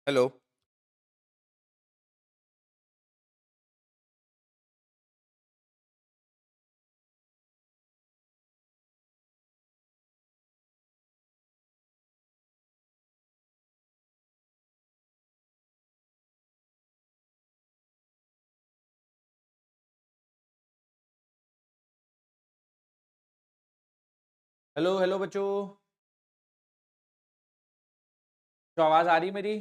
Hello. Hello hello बच्चों, तो आवाज आ रही मेरी?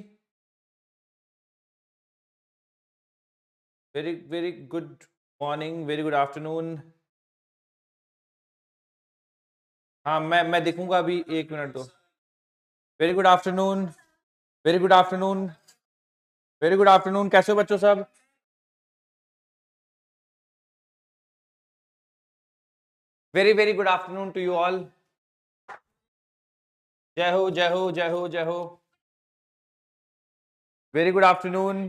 Very very good morning, very good afternoon. हाँ, मैं दिखूंगा अभी, 1 मिनट दो। Very good afternoon, very good afternoon, very good afternoon. कैसे हो बच्चों सब? Very very good afternoon to you all. जय हो जय हो जय हो जय हो। Very good afternoon.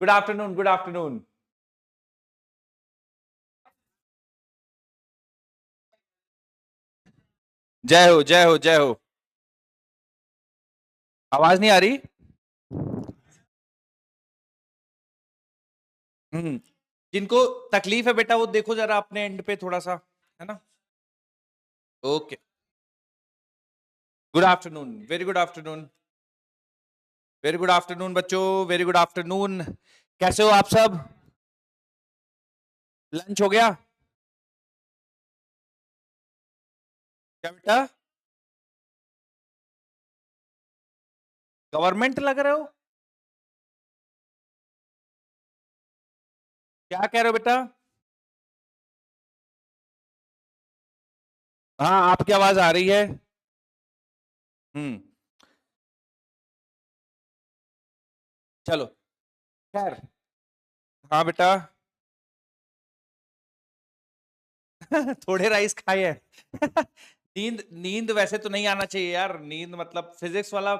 Good afternoon, good afternoon. जय हो जय हो जय हो। आवाज नहीं आ रही? हम्म। जिनको तकलीफ है बेटा, वो देखो जरा अपने एंड पे थोड़ा सा, है ना? Okay. Good afternoon, very good afternoon, very good afternoon बच्चों, वेरी गुड आफ्टरनून। कैसे हो आप सब? लंच हो गया? क्या बेटा? गवर्नमेंट लग रहे हो? क्या कह रहे हो बेटा? हाँ, आपकी आवाज आ रही है। हम्म। चलो, खैर। हाँ बेटा। थोड़े राइस खाए हैं। नींद नींद वैसे तो नहीं आना चाहिए यार, नींद मतलब फिजिक्स वाला।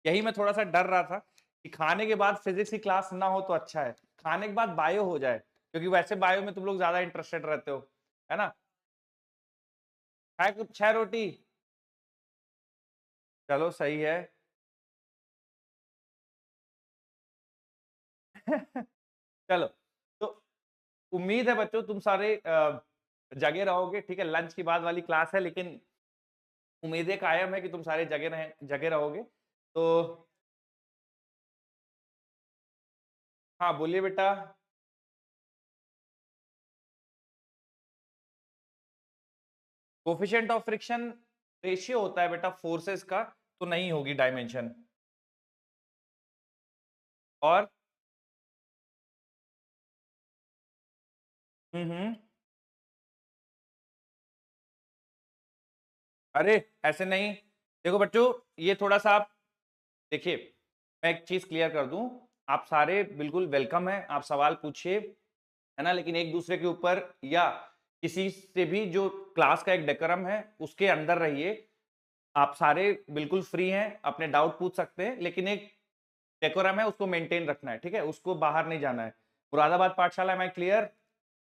यही मैं थोड़ा सा डर रहा था कि खाने के बाद फिजिक्स की क्लास ना हो तो अच्छा है, खाने के बाद बायो हो जाए, क्योंकि वैसे बायो में तुम लोग ज्यादा इंटरेस्टेड रहते हो, है ना? खाए कुछ 6 रोटी? चलो सही है। चलो, तो उम्मीद है बच्चों तुम सारे जगे रहोगे, ठीक है? लंच की बाद वाली क्लास है, लेकिन उम्मीदें कायम है कि तुम सारे जगे रहोगे। तो हाँ, बोलिए बेटा। कोफिशिएंट ऑफ फ्रिक्शन रेशियो होता है बेटा फोर्सेस का, तो नहीं होगी डायमेंशन। और हम्म। अरे, ऐसे नहीं। देखो बच्चों, ये थोड़ा सा आप देखिए, मैं एक चीज क्लियर कर दूं। आप सारे बिल्कुल वेलकम है, आप सवाल पूछिए, है ना? लेकिन एक दूसरे के ऊपर या किसी से भी जो क्लास का एक डेकोरम है उसके अंदर रहिए। आप सारे बिल्कुल फ्री हैं, अपने डाउट पूछ सकते हैं, लेकिन एक डेकोरम है उसको मेंटेन रखना है, ठीक है? उसको बाहर नहीं जाना है। मुरादाबाद पाठशाला में क्लियर,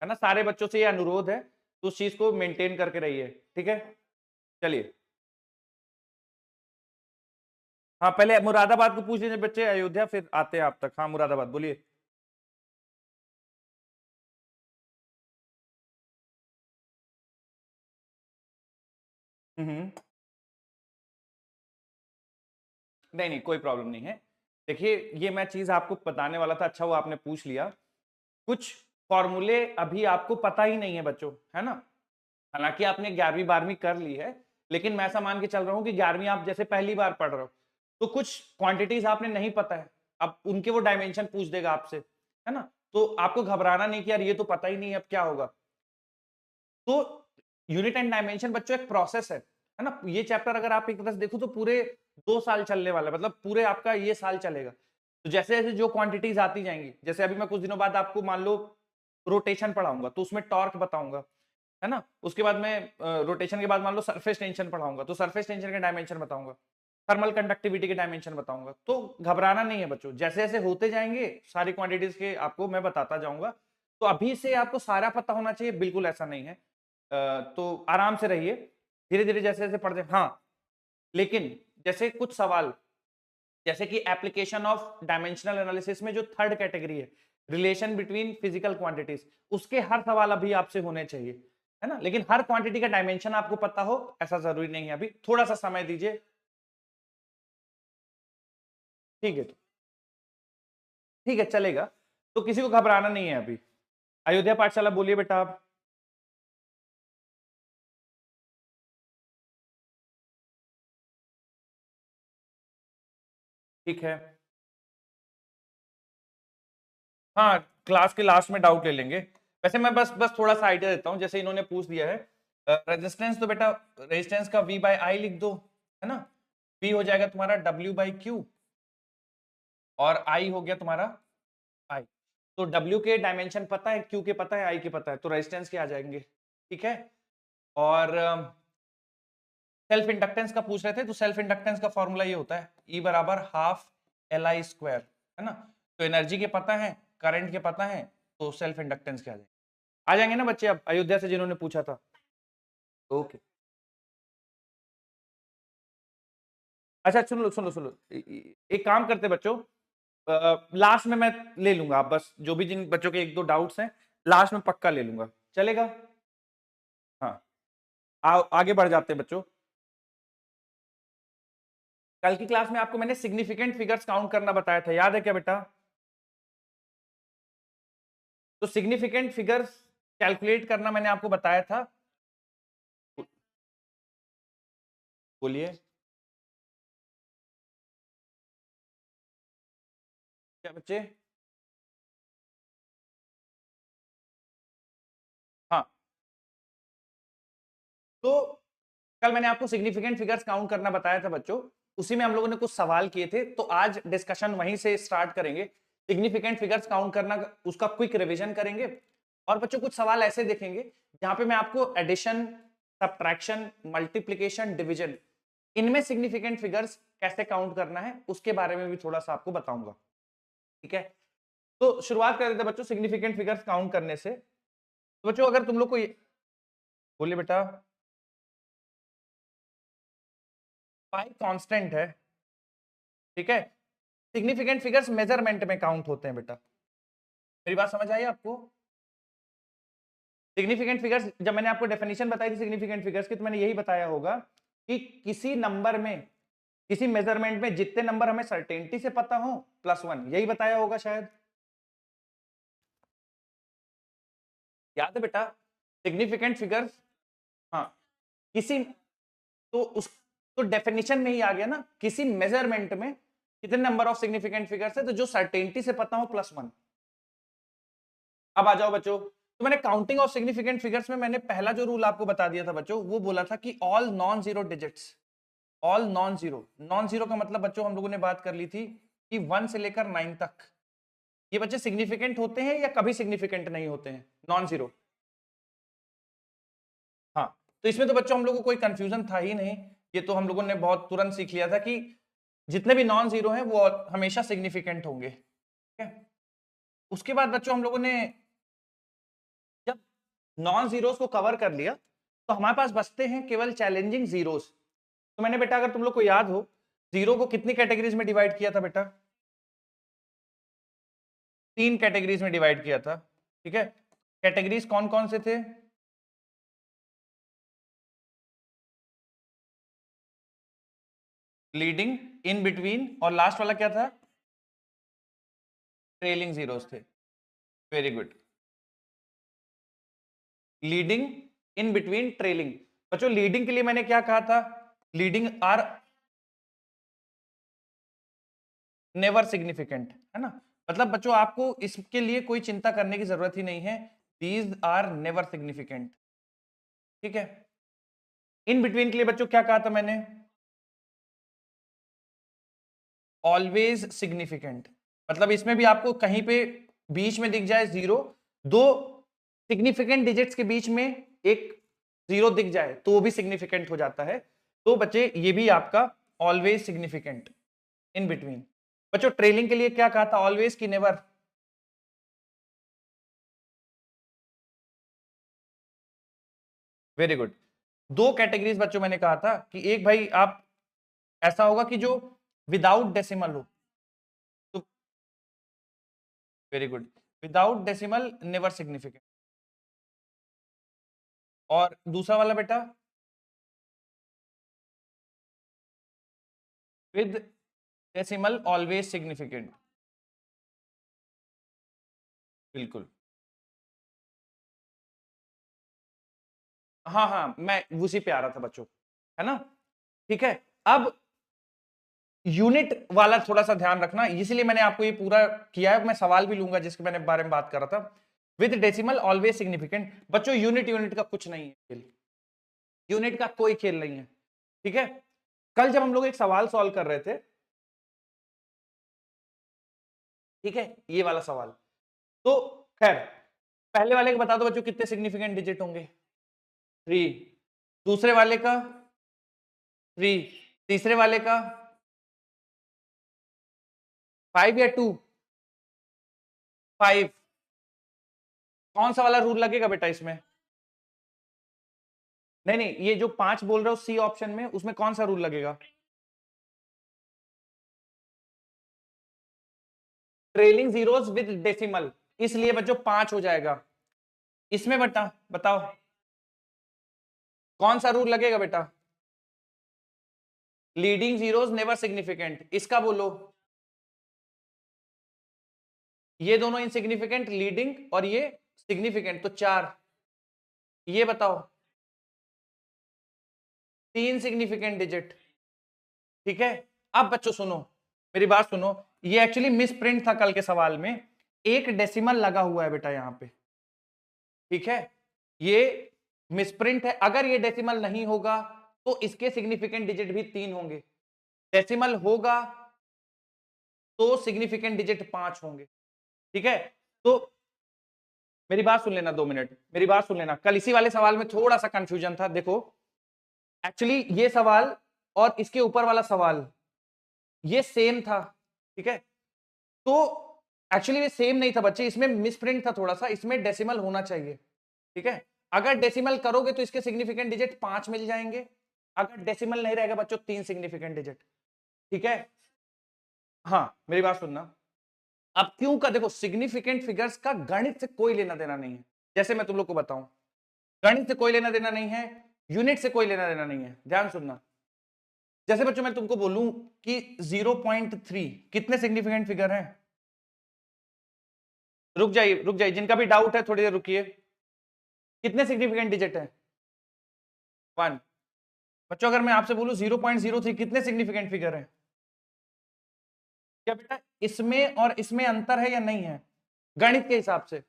है ना? सारे बच्चों से ये अनुरोध है, तो उस चीज को मेंटेन करके रहिए, ठीक है? चलिए। हाँ, पहले मुरादाबाद को पूछ लीजिए बच्चे, अयोध्या फिर आते हैं आप तक। हाँ, मुरादाबाद बोलिए। हम्म। नहीं नहीं, कोई प्रॉब्लम नहीं है। देखिए, ये मैं चीज आपको बताने वाला था, अच्छा वो आपने पूछ लिया। कुछ फॉर्मूले अभी आपको पता ही नहीं है बच्चों, है ना? हालांकि आपने 11वीं 12वीं कर ली है, लेकिन मैं ऐसा मान के चल रहा हूं कि 11वीं आप जैसे पहली बार पढ़ रहे हो, तो कुछ क्वांटिटीज आपने नहीं पता है। अब उनके वो डायमेंशन पूछ देगा आपसे, है ना? तो आपको घबराना नहीं कि यार ये तो पता ही नहीं है, अब क्या होगा। तो यूनिट एंड डायमेंशन बच्चों एक प्रोसेस है ना? ये चैप्टर अगर आप एक तरह से देखो तो पूरे 2 साल चलने वाला है, मतलब पूरे आपका ये साल चलेगा। तो जैसे जैसे जो क्वांटिटीज आती जाएंगी, जैसे अभी मैं कुछ दिनों बाद आपको मान लो रोटेशन पढ़ाऊंगा, तो उसमें टॉर्क बताऊंगा, है ना? उसके बाद में रोटेशन के बाद मान लो सरफेस टेंशन पढ़ाऊंगा, तो सरफेस टेंशन के डायमेंशन बताऊंगा, थर्मल कंडक्टिविटी के डायमेंशन बताऊंगा। तो घबराना नहीं है बच्चों, जैसे जैसे होते जाएंगे सारी क्वांटिटीज के आपको मैं बताता जाऊंगा। तो अभी से आपको सारा पता होना चाहिए, बिल्कुल ऐसा नहीं है। तो आराम से रहिए, धीरे धीरे जैसे जैसे पढ़ते। हाँ, लेकिन जैसे कुछ सवाल, जैसे कि एप्लीकेशन ऑफ डायमेंशनल एनालिसिस में जो थर्ड कैटेगरी है, रिलेशन बिटवीन फिजिकल क्वांटिटीज, उसके हर सवाल अभी आपसे होने चाहिए, है ना। लेकिन हर क्वांटिटी का डायमेंशन आपको पता हो ऐसा जरूरी नहीं है, अभी थोड़ा सा समय दीजिए। ठीक है, ठीक है, चलेगा। तो किसी को घबराना नहीं है अभी। अयोध्या पाठशाला बोलिए बेटा आप। ठीक है, हाँ, क्लास के लास्ट में डाउट ले लेंगे। वैसे मैं बस बस थोड़ा सा आइडिया देता हूँ, जैसे इन्होंने पूछ दिया है रेजिस्टेंस, तो बेटा रेजिस्टेंस का V बाय आई लिख दो, है ना। V हो जाएगा तुम्हारा W बाई क्यू, और I हो गया तुम्हारा I। तो W के डायमेंशन पता है, Q के पता है, I के पता है, तो रेजिस्टेंस के आ जाएंगे। ठीक है, और सेल्फ इंडक्टेंस का पूछ रहे थे, तो सेल्फ इंडक्टेंस का फॉर्मूला ये होता है E बराबर हाफ LI स्क्वायर, है ना। तो एनर्जी के पता है, करंट के पता है, तो सेल्फ इंडक्टेंस के आ जाएंगे ना बच्चे, अब अयोध्या से जिन्होंने पूछा था। ओके, अच्छा सुन लो सुन लो सुन लो, एक काम करते बच्चों, लास्ट में मैं ले लूंगा, आप बस जो भी जिन बच्चों के एक दो डाउट्स हैं लास्ट में पक्का ले लूंगा, चलेगा। हाँ, आगे बढ़ जाते हैं बच्चों। कल की क्लास में आपको मैंने सिग्निफिकेंट फिगर्स काउंट करना बताया था, याद है क्या बेटा। तो सिग्निफिकेंट फिगर्स कैलकुलेट करना मैंने आपको बताया था। बोलिए क्या बच्चे। हाँ, तो कल मैंने आपको सिग्निफिकेंट फिगर्स काउंट करना बताया था बच्चों, उसी में हम लोगों ने कुछ सवाल किए थे, तो आज डिस्कशन वहीं से स्टार्ट करेंगे। सिग्निफिकेंट फिगर्स काउंट करना, उसका क्विक रिवीजन करेंगे, और बच्चों कुछ सवाल ऐसे देखेंगे जहां पे मैं आपको एडिशन, सब्ट्रैक्शन, मल्टीप्लीकेशन, डिवीजन, इनमें सिग्निफिकेंट फिगर्स कैसे काउंट करना है उसके बारे में भी थोड़ा सा आपको बताऊंगा। ठीक है, तो शुरुआत कर देते हैं बच्चों सिग्निफिकेंट फिगर्स काउंट करने से। तो बच्चों अगर तुम लोग को बोलिए बेटा, पाई कांस्टेंट है, ठीक है। सिग्निफिकेंट फिगर्स मेजरमेंट में काउंट होते हैं बेटा, मेरी बात समझ आई आपको। सिग्निफिकेंट फिगर्स, जब मैंने आपको डेफिनेशन बताई थी सिग्निफिकेंट फिगर्स की, तो मैंने यही बताया होगा कि किसी नंबर में, किसी मेजरमेंट में जितने नंबर हमें सर्टेनिटी से पता हो +1, यही बताया होगा शायद, याद है बेटा। सिग्निफिकेंट फिगर्स, हाँ, किसी, तो उस, तो डेफिनेशन में ही आ गया ना, किसी मेजरमेंट में कितने नंबर ऑफ सिग्निफिकेंट फिगर्स है, तो जो सर्टेनिटी से पता हो +1। अब आ जाओ बच्चों, तो मैंने काउंटिंग ऑफ सिग्निफिकेंट फिगर्स में मैंने पहला जो रूल आपको बता दिया था बच्चों, वो बोला था कि all non zero digits, all non zero, non zero का मतलब बच्चों हम लोगों ने बात कर ली थी कि 1 से लेकर 9 तक ये बच्चे सिग्निफिकेंट होते हैं या कभी सिग्निफिकेंट नहीं होते हैं, नॉन जीरो। हाँ, तो इसमें तो बच्चों हम लोगों को कोई कंफ्यूजन था ही नहीं, ये तो हम लोगों ने बहुत तुरंत सीख लिया था कि जितने भी नॉन जीरो हैं वो हमेशा सिग्निफिकेंट होंगे, ठीक है। उसके बाद बच्चों हम लोगों ने जब नॉन जीरोस को कवर कर लिया, तो हमारे पास बचते हैं केवल चैलेंजिंग जीरोस। तो मैंने बेटा, अगर तुम लोग को याद हो, जीरो को कितनी कैटेगरीज में डिवाइड किया था बेटा, 3 कैटेगरीज में डिवाइड किया था, ठीक है। कैटेगरीज कौन कौन से थे, लीडिंग, इन बिटवीन, और लास्ट वाला क्या था, ट्रेलिंग जीरोस थे। Very good, leading, in between, trailing. बच्चों लीडिंग के लिए मैंने क्या कहा था, लीडिंग आर नेवर सिग्निफिकेंट, है ना। मतलब बच्चों आपको इसके लिए कोई चिंता करने की जरूरत ही नहीं है, दीज आर नेवर सिग्निफिकेंट, ठीक है। इन बिटवीन के लिए बच्चों क्या कहा था मैंने, ऑलवेज सिग्निफिकेंट। मतलब इसमें भी आपको कहीं पे बीच में दिख जाए जीरो, दो सिग्निफिकेंट डिजिट्स के बीच में एक जीरो दिख जाए तो वो भी सिग्निफिकेंट हो जाता है। तो बच्चे ये भी आपका ऑलवेज सिग्निफिकेंट, इन बिटवीन। बच्चों ट्रेलिंग के लिए क्या कहा था, ऑलवेज की नेवर, वेरी गुड। दो कैटेगरीज बच्चों मैंने कहा था कि एक भाई आप ऐसा होगा कि जो विदाउट डेसिमल हो, तो very good, without decimal never significant. और दूसरा वाला बेटा विद डेसिमल ऑलवेज सिग्निफिकेंट। बिल्कुल, हाँ हाँ, मैं उसी पे आ रहा था बच्चों, है ना। ठीक है, अब यूनिट वाला थोड़ा सा ध्यान रखना, इसलिए मैंने आपको ये पूरा किया है। मैं सवाल भी लूंगा जिसके मैंने बारे में बात कर रहा था। With decimal always significant. बच्चों यूनिट यूनिट का कुछ नहीं है खेल, यूनिट का कोई खेल नहीं है। ठीक है, कल जब हम लोग एक सवाल सॉल्व कर रहे थे, ठीक है, ये वाला सवाल, तो खैर पहले वाले का बता दो बच्चों कितने सिग्निफिकेंट डिजिट होंगे? 3। दूसरे वाले का 3। तीसरे वाले का 5 या 2? 5। कौन सा वाला रूल लगेगा बेटा इसमें? नहीं नहीं, ये जो 5 बोल रहे हो सी ऑप्शन में, उसमें कौन सा रूल लगेगा? ट्रेलिंग जीरोस विद डेसिमल, इसलिए बच्चों 5 हो जाएगा। इसमें बेटा बताओ कौन सा रूल लगेगा बेटा? लीडिंग जीरोस नेवर सिग्निफिकेंट, इसका बोलो। ये दोनों इनसिग्निफिकेंट, लीडिंग और ये सिग्निफिकेंट, तो 4। ये बताओ 3 सिग्निफिकेंट डिजिट। ठीक है, अब बच्चों सुनो, मेरी बात सुनो, ये एक्चुअली मिस प्रिंट था कल के सवाल में, एक डेसिमल लगा हुआ है बेटा यहां पे। ठीक है, ये मिसप्रिंट है। अगर ये डेसिमल नहीं होगा तो इसके सिग्निफिकेंट डिजिट भी 3 होंगे, डेसिमल होगा तो सिग्निफिकेंट डिजिट 5 होंगे। ठीक है, तो मेरी बात सुन लेना 2 मिनट, मेरी बात सुन लेना। कल इसी वाले सवाल में थोड़ा सा कंफ्यूजन था। देखो एक्चुअली ये सवाल और इसके ऊपर वाला सवाल ये सेम था। ठीक है, तो एक्चुअली ये सेम नहीं था बच्चे, इसमें मिसप्रिंट था थोड़ा सा, इसमें डेसिमल होना चाहिए। ठीक है, अगर डेसिमल करोगे तो इसके सिग्निफिकेंट डिजिट 5 मिल जाएंगे, अगर डेसिमल नहीं रहेगा बच्चों 3 सिग्निफिकेंट डिजिट। ठीक है, हाँ मेरी बात सुनना। अब क्यों का देखो, सिग्निफिकेंट फिगर्स का गणित से कोई लेना देना नहीं है। जैसे मैं तुम लोग को बताऊं, गणित से कोई लेना देना नहीं है, यूनिट से कोई लेना देना नहीं है। ध्यान सुनना, जैसे बच्चों मैं तुमको बोलूं कि 0.3 कितने सिग्निफिकेंट फिगर हैं? रुक जाइए, जिनका भी डाउट है थोड़ी देर रुकिए। कितने सिग्निफिकेंट डिजिट है? 1। बच्चों अगर मैं आपसे बोलूं 0.03 कितने सिग्निफिकेंट फिगर है? क्या बेटा इसमें और इसमें अंतर है या नहीं है? गणित के हिसाब से,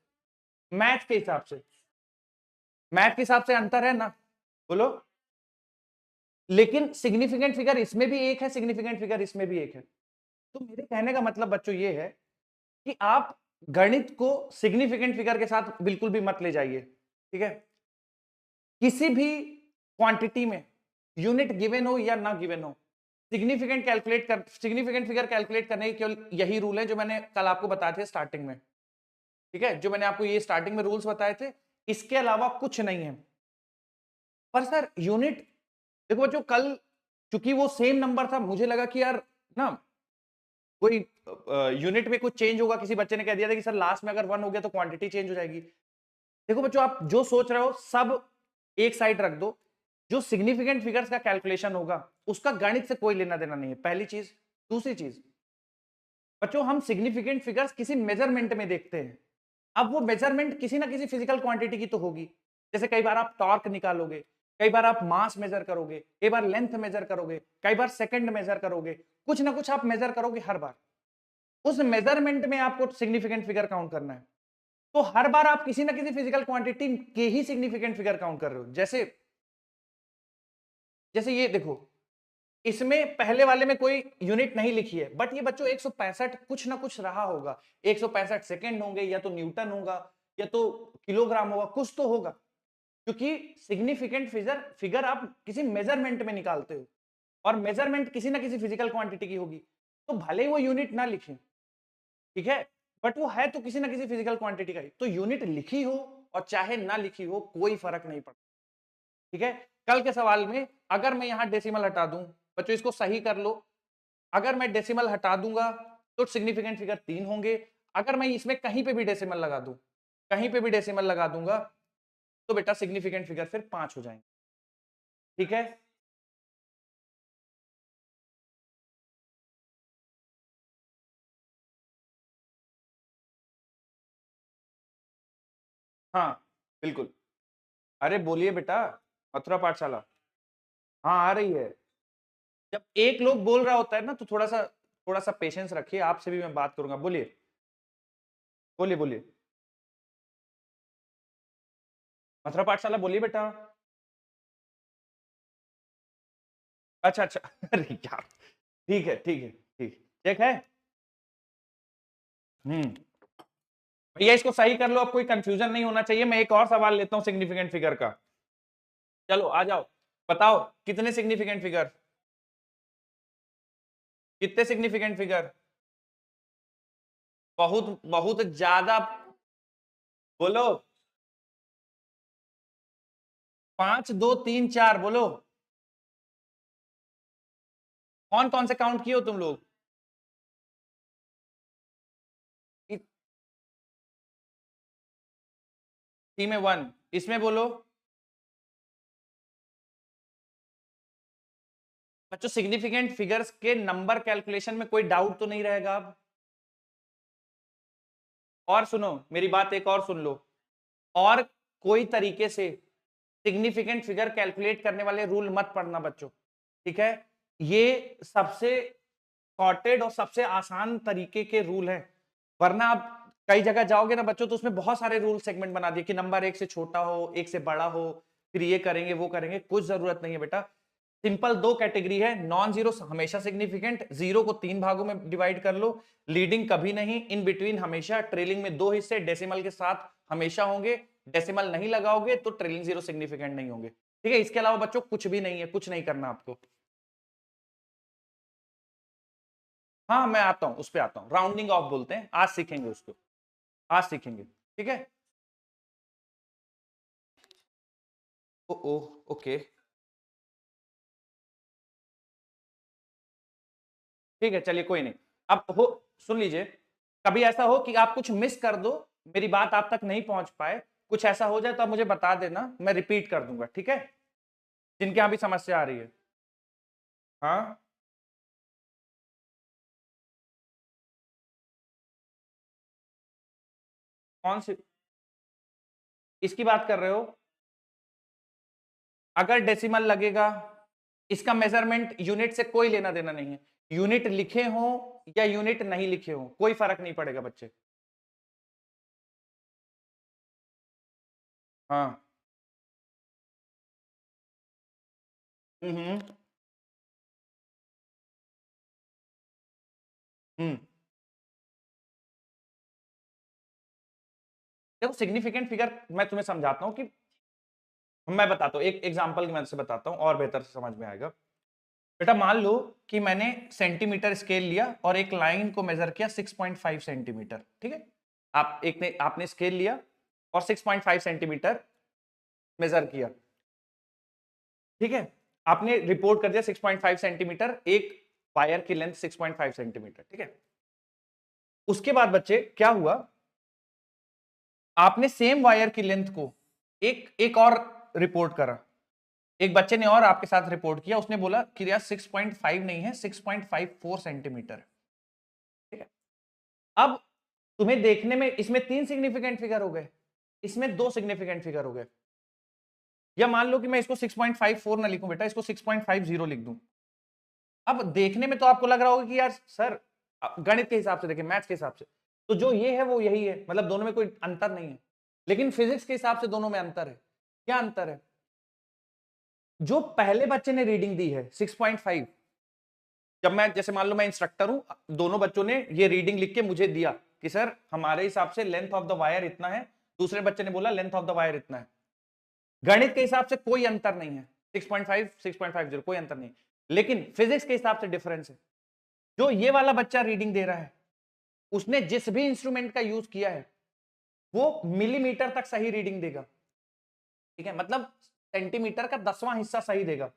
मैथ के हिसाब से, मैथ के हिसाब से अंतर है ना? बोलो। लेकिन सिग्निफिकेंट फिगर इसमें भी एक है, सिग्निफिकेंट फिगर इसमें भी एक है। तो मेरे कहने का मतलब बच्चों ये है कि आप गणित को सिग्निफिकेंट फिगर के साथ बिल्कुल भी मत ले जाइए। ठीक है, किसी भी क्वांटिटी में यूनिट गिवन हो या ना गिवन हो, सिग्निफिकेंट फिगर कैलकुलेट करने के केवल यही रूल है जो मैंने कल आपको बताए थे स्टार्टिंग में। ठीक है, जो मैंने आपको ये स्टार्टिंग में रूल्स बताए थे, इसके अलावा कुछ नहीं है। पर सर यूनिट, देखो बच्चों कल चूंकि वो सेम नंबर था, मुझे लगा कि यार ना कोई यूनिट में कुछ चेंज होगा। किसी बच्चे ने कह दिया था कि सर लास्ट में अगर 1 हो गया तो क्वांटिटी चेंज हो जाएगी। देखो बच्चों आप जो सोच रहे हो सब एक साइड रख दो, जो सिग्निफिकेंट फिगर्स का कैलकुलेशन होगा उसका गणित से कोई लेना देना नहीं है, पहली चीज। दूसरी चीज बच्चों, हम सिग्निफिकेंट फिगर्स किसी मेजरमेंट में देखते हैं। अब वो मेजरमेंट किसी ना किसी फिजिकल क्वांटिटी की तो होगी। जैसे कई बार आप टॉर्क निकालोगे, कई बार आप मास मेजर करोगे, कई बार लेंथ मेजर करोगे, कई बार सेकंड मेजर करोगे, कुछ ना कुछ आप मेजर करोगे हर बार। उस मेजरमेंट में आपको सिग्निफिकेंट फिगर काउंट करना है, तो हर बार आप किसी ना किसी फिजिकल क्वांटिटी के ही सिग्निफिकेंट फिगर काउंट कर रहे हो। जैसे जैसे ये देखो, इसमें पहले वाले में कोई यूनिट नहीं लिखी है, बट ये बच्चों 165 कुछ ना कुछ रहा होगा। 165 सेकंड होंगे, या तो न्यूटन होगा, या तो किलोग्राम होगा, कुछ तो होगा, क्योंकि सिग्निफिकेंट फिगर आप किसी मेजरमेंट में निकालते हो, और मेजरमेंट किसी ना किसी फिजिकल क्वांटिटी की होगी। तो भले ही वो यूनिट ना लिखे, ठीक है, बट वो है तो किसी ना किसी फिजिकल क्वांटिटी का ही। तो यूनिट लिखी हो और चाहे ना लिखी हो कोई फर्क नहीं पड़ता। ठीक है। कल के सवाल में अगर मैं यहां डेसिमल हटा दूं, बच्चों इसको सही कर लो, अगर मैं डेसिमल हटा दूंगा तो सिग्निफिकेंट फिगर 3 होंगे, अगर मैं इसमें कहीं पे भी डेसिमल लगा दूं, कहीं पे भी डेसिमल लगा दूंगा तो बेटा सिग्निफिकेंट फिगर फिर 5 हो जाएंगे। ठीक है, हाँ बिल्कुल। अरे बोलिए बेटा, मथुरा पाठशाला, हाँ आ रही है। जब एक लोग बोल रहा होता है ना तो थोड़ा सा पेशेंस रखिए, आपसे भी मैं बात करूंगा। बोलिए बोलिए बोलिए, मथुरा पाठशाला बोलिए बेटा। अच्छा अच्छा अरे यार, ठीक है ठीक है ठीक, ठीक है। भैया इसको सही कर लो, अब कोई कंफ्यूजन नहीं होना चाहिए। मैं एक और सवाल लेता हूं सिग्निफिकेंट फिगर का। चलो आ जाओ, बताओ कितने सिग्निफिकेंट फिगर, कितने सिग्निफिकेंट फिगर? बहुत बहुत ज्यादा, बोलो। 5 2 3 4 बोलो। कौन कौन से काउंट किए हो तुम लोग? सी में 1, इसमें बोलो। बच्चों सिग्निफिकेंट फिगर्स के नंबर कैलकुलेशन में कोई डाउट तो नहीं रहेगा अब? और सुनो मेरी बात, एक और सुन लो, और कोई तरीके से सिग्निफिकेंट फिगर कैलकुलेट करने वाले रूल मत पढ़ना बच्चों, ठीक है? ये सबसे शॉर्टेड और सबसे आसान तरीके के रूल हैं, वरना आप कई जगह जाओगे ना बच्चों तो उसमें बहुत सारे रूल सेगमेंट बना दिए कि नंबर एक से छोटा हो, एक से बड़ा हो, फिर ये करेंगे वो करेंगे। कुछ जरूरत नहीं है बेटा। सिंपल दो कैटेगरी है, नॉन जीरो हमेशा सिग्निफिकेंट, जीरो को 3 भागों में डिवाइड कर लो, लीडिंग कभी नहीं, इन बिटवीन हमेशा, ट्रेलिंग में 2 हिस्से डेसिमल के साथ हमेशा होंगे, डेसिमल नहीं लगाओगे तो ट्रेलिंग जीरो सिग्निफिकेंट नहीं होंगे। ठीक है, इसके अलावा बच्चों कुछ भी नहीं है, कुछ नहीं करना आपको। हाँ मैं आता हूं, उस पर आता हूं, राउंडिंग ऑफ बोलते हैं, आज सीखेंगे उसको, आज सीखेंगे। ठीक है, ओ ओ ओके, ठीक है चलिए कोई नहीं। अब हो, सुन लीजिए, कभी ऐसा हो कि आप कुछ मिस कर दो, मेरी बात आप तक नहीं पहुंच पाए, कुछ ऐसा हो जाए तो आप मुझे बता देना, मैं रिपीट कर दूंगा, ठीक है? जिनके यहां भी समस्या आ रही है। हाँ कौन सी, इसकी बात कर रहे हो? अगर डेसिमल लगेगा, इसका मेजरमेंट यूनिट से कोई लेना देना नहीं है, यूनिट लिखे हो या यूनिट नहीं लिखे हो कोई फर्क नहीं पड़ेगा बच्चे। हाँ हम्म हम्म। देखो सिग्निफिकेंट फिगर मैं तुम्हें समझाता हूं कि, मैं बताता हूं एक एग्जांपल की मदद से बताता हूं और बेहतर से समझ में आएगा। बेटा मान लो कि मैंने सेंटीमीटर स्केल लिया और एक लाइन को मेजर किया 6.5 सेंटीमीटर, ठीक है? आपने स्केल लिया और 6.5 सेंटीमीटर मेजर किया, ठीक है? आपने रिपोर्ट कर दिया 6.5 सेंटीमीटर, एक वायर की लेंथ 6.5 सेंटीमीटर, ठीक है? उसके बाद बच्चे क्या हुआ, आपने सेम वायर की लेंथ को एक एक और रिपोर्ट करा, एक बच्चे ने और आपके साथ रिपोर्ट किया, उसने बोला कि यार 6.5 नहीं है 6.54 सेंटीमीटर, ठीक है? अब तुम्हें देखने में इसमें 3 सिग्निफिकेंट फिगर हो गए, इसमें 2 सिग्निफिकेंट फिगर हो गए, या मान लो कि मैं इसको 6.54 ना लिखूं बेटा, इसको 6.50 लिख दूं। अब देखने में तो आपको लग रहा होगा कि यार सर, गणित के हिसाब से देखें, मैथ्स के हिसाब से तो जो ये है वो यही है, मतलब दोनों में कोई अंतर नहीं है, लेकिन फिजिक्स के हिसाब से दोनों में अंतर है। क्या अंतर है? जो पहले बच्चे ने रीडिंग दी है 6.5, जब मैं जैसे मान लो मैं इंस्ट्रक्टर हूं, दोनों बच्चों ने ये रीडिंग लिख के मुझे दिया कि सर हमारे हिसाब से लेंथ ऑफ द वायर इतना है, दूसरे बच्चे ने बोला लेंथ ऑफ द वायर इतना है, गणित के हिसाब से कोई अंतर नहीं है, 6.5 6.50 कोई अंतर नहीं, लेकिन फिजिक्स के हिसाब से डिफरेंस है। जो ये वाला बच्चा रीडिंग दे रहा है, उसने जिस भी इंस्ट्रूमेंट का यूज किया है वो मिलीमीटर तक सही रीडिंग देगा, ठीक है? मतलब सेंटीमीटर का 10वां हिस्सा सही देगा।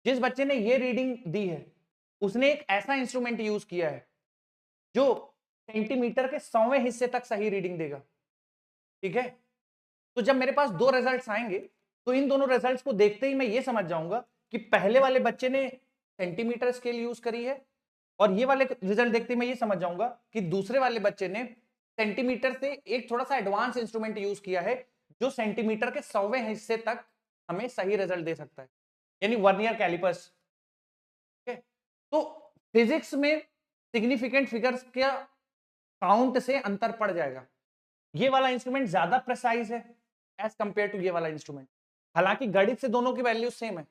जिस बच्चे ने ये रीडिंग दी है उसने एक ऐसा इंस्ट्रूमेंट यूज किया है जो सेंटीमीटर के 100वें हिस्से तक सही रीडिंग देगा। ठीक है, तो जब मेरे पास दो रिजल्ट्स आएंगे तो इन दोनों रिजल्ट्स को देखते ही मैं ये समझ जाऊंगा कि पहले वाले बच्चे ने सेंटीमीटर स्केल यूज करी है, और ये वाले रिजल्ट देखते ही मैं ये समझ जाऊंगा कि दूसरे वाले बच्चे ने सेंटीमीटर से एक थोड़ा सा एडवांस इंस्ट्रूमेंट यूज किया है जो सेंटीमीटर के 100वें हिस्से तक हमें सही रिजल्ट दे सकता है, यानी वर्नियर कैलिपर्स। ठीक है, तो फिजिक्स में सिग्निफिकेंट फिगर्स का काउंट से अंतर पड़ जाएगा। ये वाला इंस्ट्रूमेंट ज्यादा प्रिसाइज है एज कंपेयर टू ये वाला इंस्ट्रूमेंट। हालांकि गणित से दोनों की वैल्यू सेम है,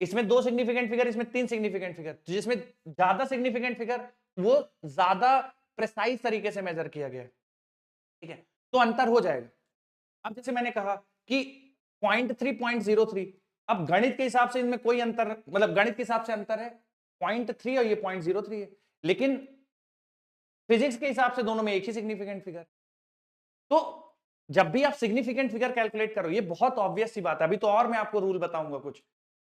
इसमें 2 सिग्निफिकेंट फिगर, इसमें 3 सिग्निफिकेंट फिगर, तो जिसमें ज्यादा सिग्निफिकेंट फिगर वो ज्यादा प्रिसाइज तरीके से मेजर किया गया है। ठीक है, तो अंतर हो जाएगा। अब जैसे मैंने कहा कि 0.3 0.03, अब गणित के हिसाब से इनमें कोई अंतर, मतलब गणित के हिसाब से अंतर है 0.3 और ये 0.03 है, लेकिन फिजिक्स के हिसाब से दोनों में एक ही सिग्निफिकेंट फिगर। तो जब भी आप सिग्निफिकेंट फिगर कैलकुलेट करो, ये बहुत ऑब्वियस सी बात है, अभी तो और मैं आपको रूल बताऊंगा कुछ।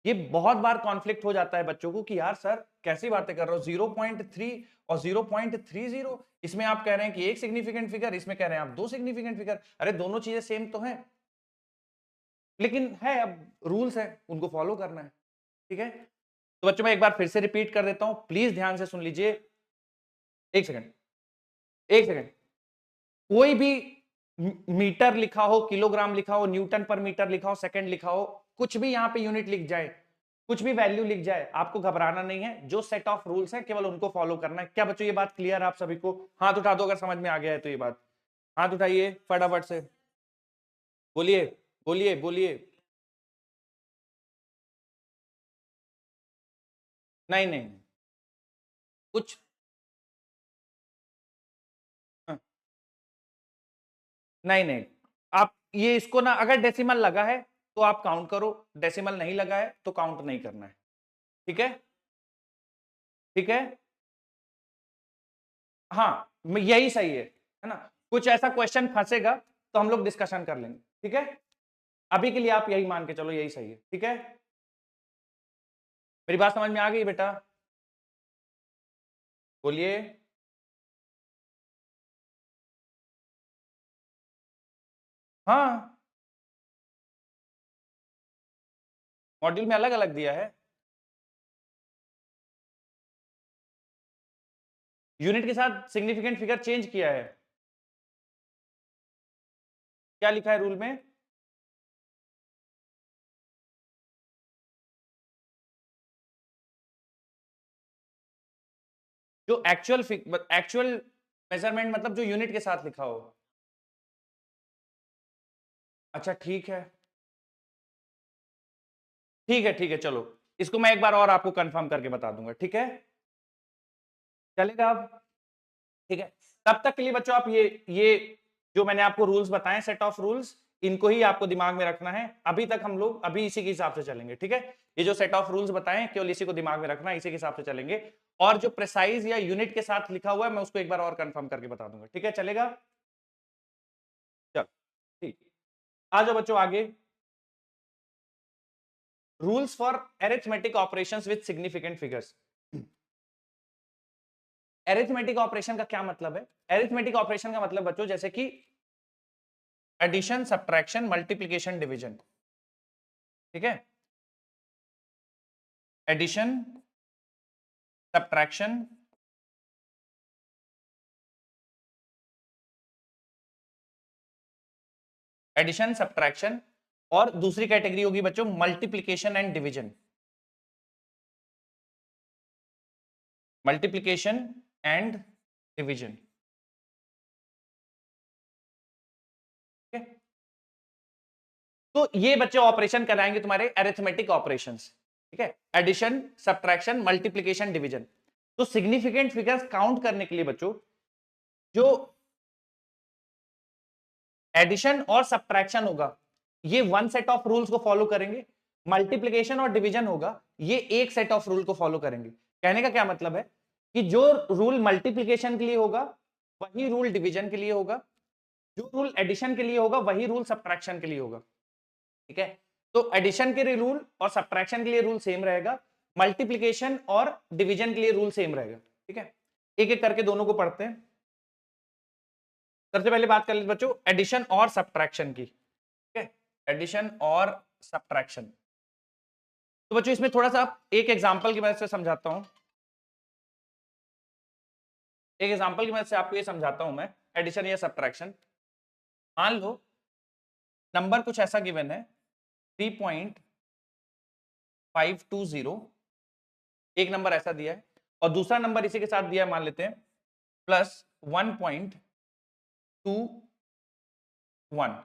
ये बहुत बार कॉन्फ्लिक्ट हो जाता है बच्चों को कि यार सर कैसी बातें कर रहे हो, 0.3 और 0.30, इसमें आप कह रहे हैं कि एक सिग्निफिकेंट फिगर, इसमें कह रहे हैं आप 2 सिग्निफिकेंट फिगर। अरे दोनों चीजें सेम तो हैं, लेकिन है अब रूल्स है, उनको फॉलो करना है। ठीक है, तो बच्चों मैं एक बार फिर से रिपीट कर देता हूं, प्लीज ध्यान से सुन लीजिए। एक सेकंड, एक सेकंड। कोई भी मीटर लिखा हो, किलोग्राम लिखा हो, न्यूटन पर मीटर लिखा हो, सेकंड लिखा हो, कुछ भी यहां पे यूनिट लिख जाए, कुछ भी वैल्यू लिख जाए, आपको घबराना नहीं है। जो सेट ऑफ रूल्स हैं केवल उनको फॉलो करना है। क्या बच्चों ये बात क्लियर है आप सभी को? हाथ उठा दो अगर समझ में आ गया है तो ये बात, हाथ उठाइए फटाफट से, बोलिए बोलिए बोलिए। नहीं नहीं कुछ, हाँ, नहीं नहीं, आप ये इसको ना, अगर डेसिमल लगा है तो आप काउंट करो, डेसिमल नहीं लगा है तो काउंट नहीं करना है। ठीक है, ठीक है, हाँ यही सही है ना? कुछ ऐसा क्वेश्चन फंसेगा तो हम लोग डिस्कशन कर लेंगे। ठीक है, अभी के लिए आप यही मान के चलो, यही सही है। ठीक है, मेरी बात समझ में आ गई बेटा? बोलिए। हाँ, मॉड्यूल में अलग अलग दिया है, यूनिट के साथ सिग्निफिकेंट फिगर चेंज किया है। क्या लिखा है रूल में? जो एक्चुअल मेजरमेंट, मतलब जो यूनिट के साथ लिखा हो। अच्छा ठीक है, ठीक है, ठीक है, चलो इसको मैं एक बार और आपको कंफर्म करके बता दूंगा। ठीक है, चलेगा अब? ठीक है, तब तक के लिए बच्चों आप ये जो मैंने आपको रूल्स बताए, सेट ऑफ रूल्स, इनको ही आपको दिमाग में रखना है। अभी तक हम लोग अभी इसी के हिसाब से चलेंगे। ठीक है, ये जो सेट ऑफ रूल्स बताए केवल इसी को दिमाग में रखना है, इसी के हिसाब से चलेंगे। और जो प्रिसाइज या यूनिट के साथ लिखा हुआ है मैं उसको एक बार और कंफर्म करके बता दूंगा। ठीक है, चलेगा? चलो ठीक, आ जाओ बच्चों आगे। Rules for arithmetic operations with significant figures. Arithmetic operation का क्या मतलब है? अरिथमेटिक ऑपरेशन का मतलब बच्चों जैसे कि एडिशन, सब्ट्रैक्शन, मल्टीप्लिकेशन, डिवीजन। ठीक है, एडिशन, सब्ट्रैक्शन, एडिशन, सब्ट्रैक्शन, और दूसरी कैटेगरी होगी बच्चों multiplication and division. Multiplication and division. तो ये बच्चे ऑपरेशन कराएंगे तुम्हारे अरिथमेटिक ऑपरेशंस। ठीक है, एडिशन, सब्ट्रैक्शन, मल्टीप्लिकेशन, डिवीजन। तो सिग्निफिकेंट फिगर्स काउंट करने के लिए बच्चों जो एडिशन और सब्ट्रैक्शन होगा ये वन सेट ऑफ रूल्स को फॉलो करेंगे, मल्टीप्लिकेशन और डिवीजन होगा ये एक सेट ऑफ रूल को फॉलो करेंगे। कहने का क्या मतलब है कि जो रूल मल्टीप्लिकेशन के लिए होगा वही रूल डिवीजन के लिए होगा, जो रूल एडिशन के लिए होगा वही रूल सब्ट्रैक्शन के लिए होगा। ठीक है। तो एडिशन के लिए रूल और सब्ट्रैक्शन के लिए रूल सेम रहेगा, मल्टीप्लीकेशन और डिवीजन के लिए रूल सेम रहेगा। ठीक है, एक एक करके दोनों को पढ़ते हैं। सबसे पहले बात कर लेते बच्चों एडिशन और सब्ट्रैक्शन की। ठीक है, एडिशन और सब्ट्रैक्शन। तो बच्चों इसमें थोड़ा सा एक एग्जांपल की मदद से समझाता हूं, एक एग्जांपल की मदद से आपको ये समझाता हूं मैं एडिशन या सब्ट्रैक्शन। मान लो नंबर कुछ ऐसा गिवन है 3.520, एक नंबर ऐसा दिया है और दूसरा नंबर इसी के साथ दिया है, मान लेते हैं +1.21।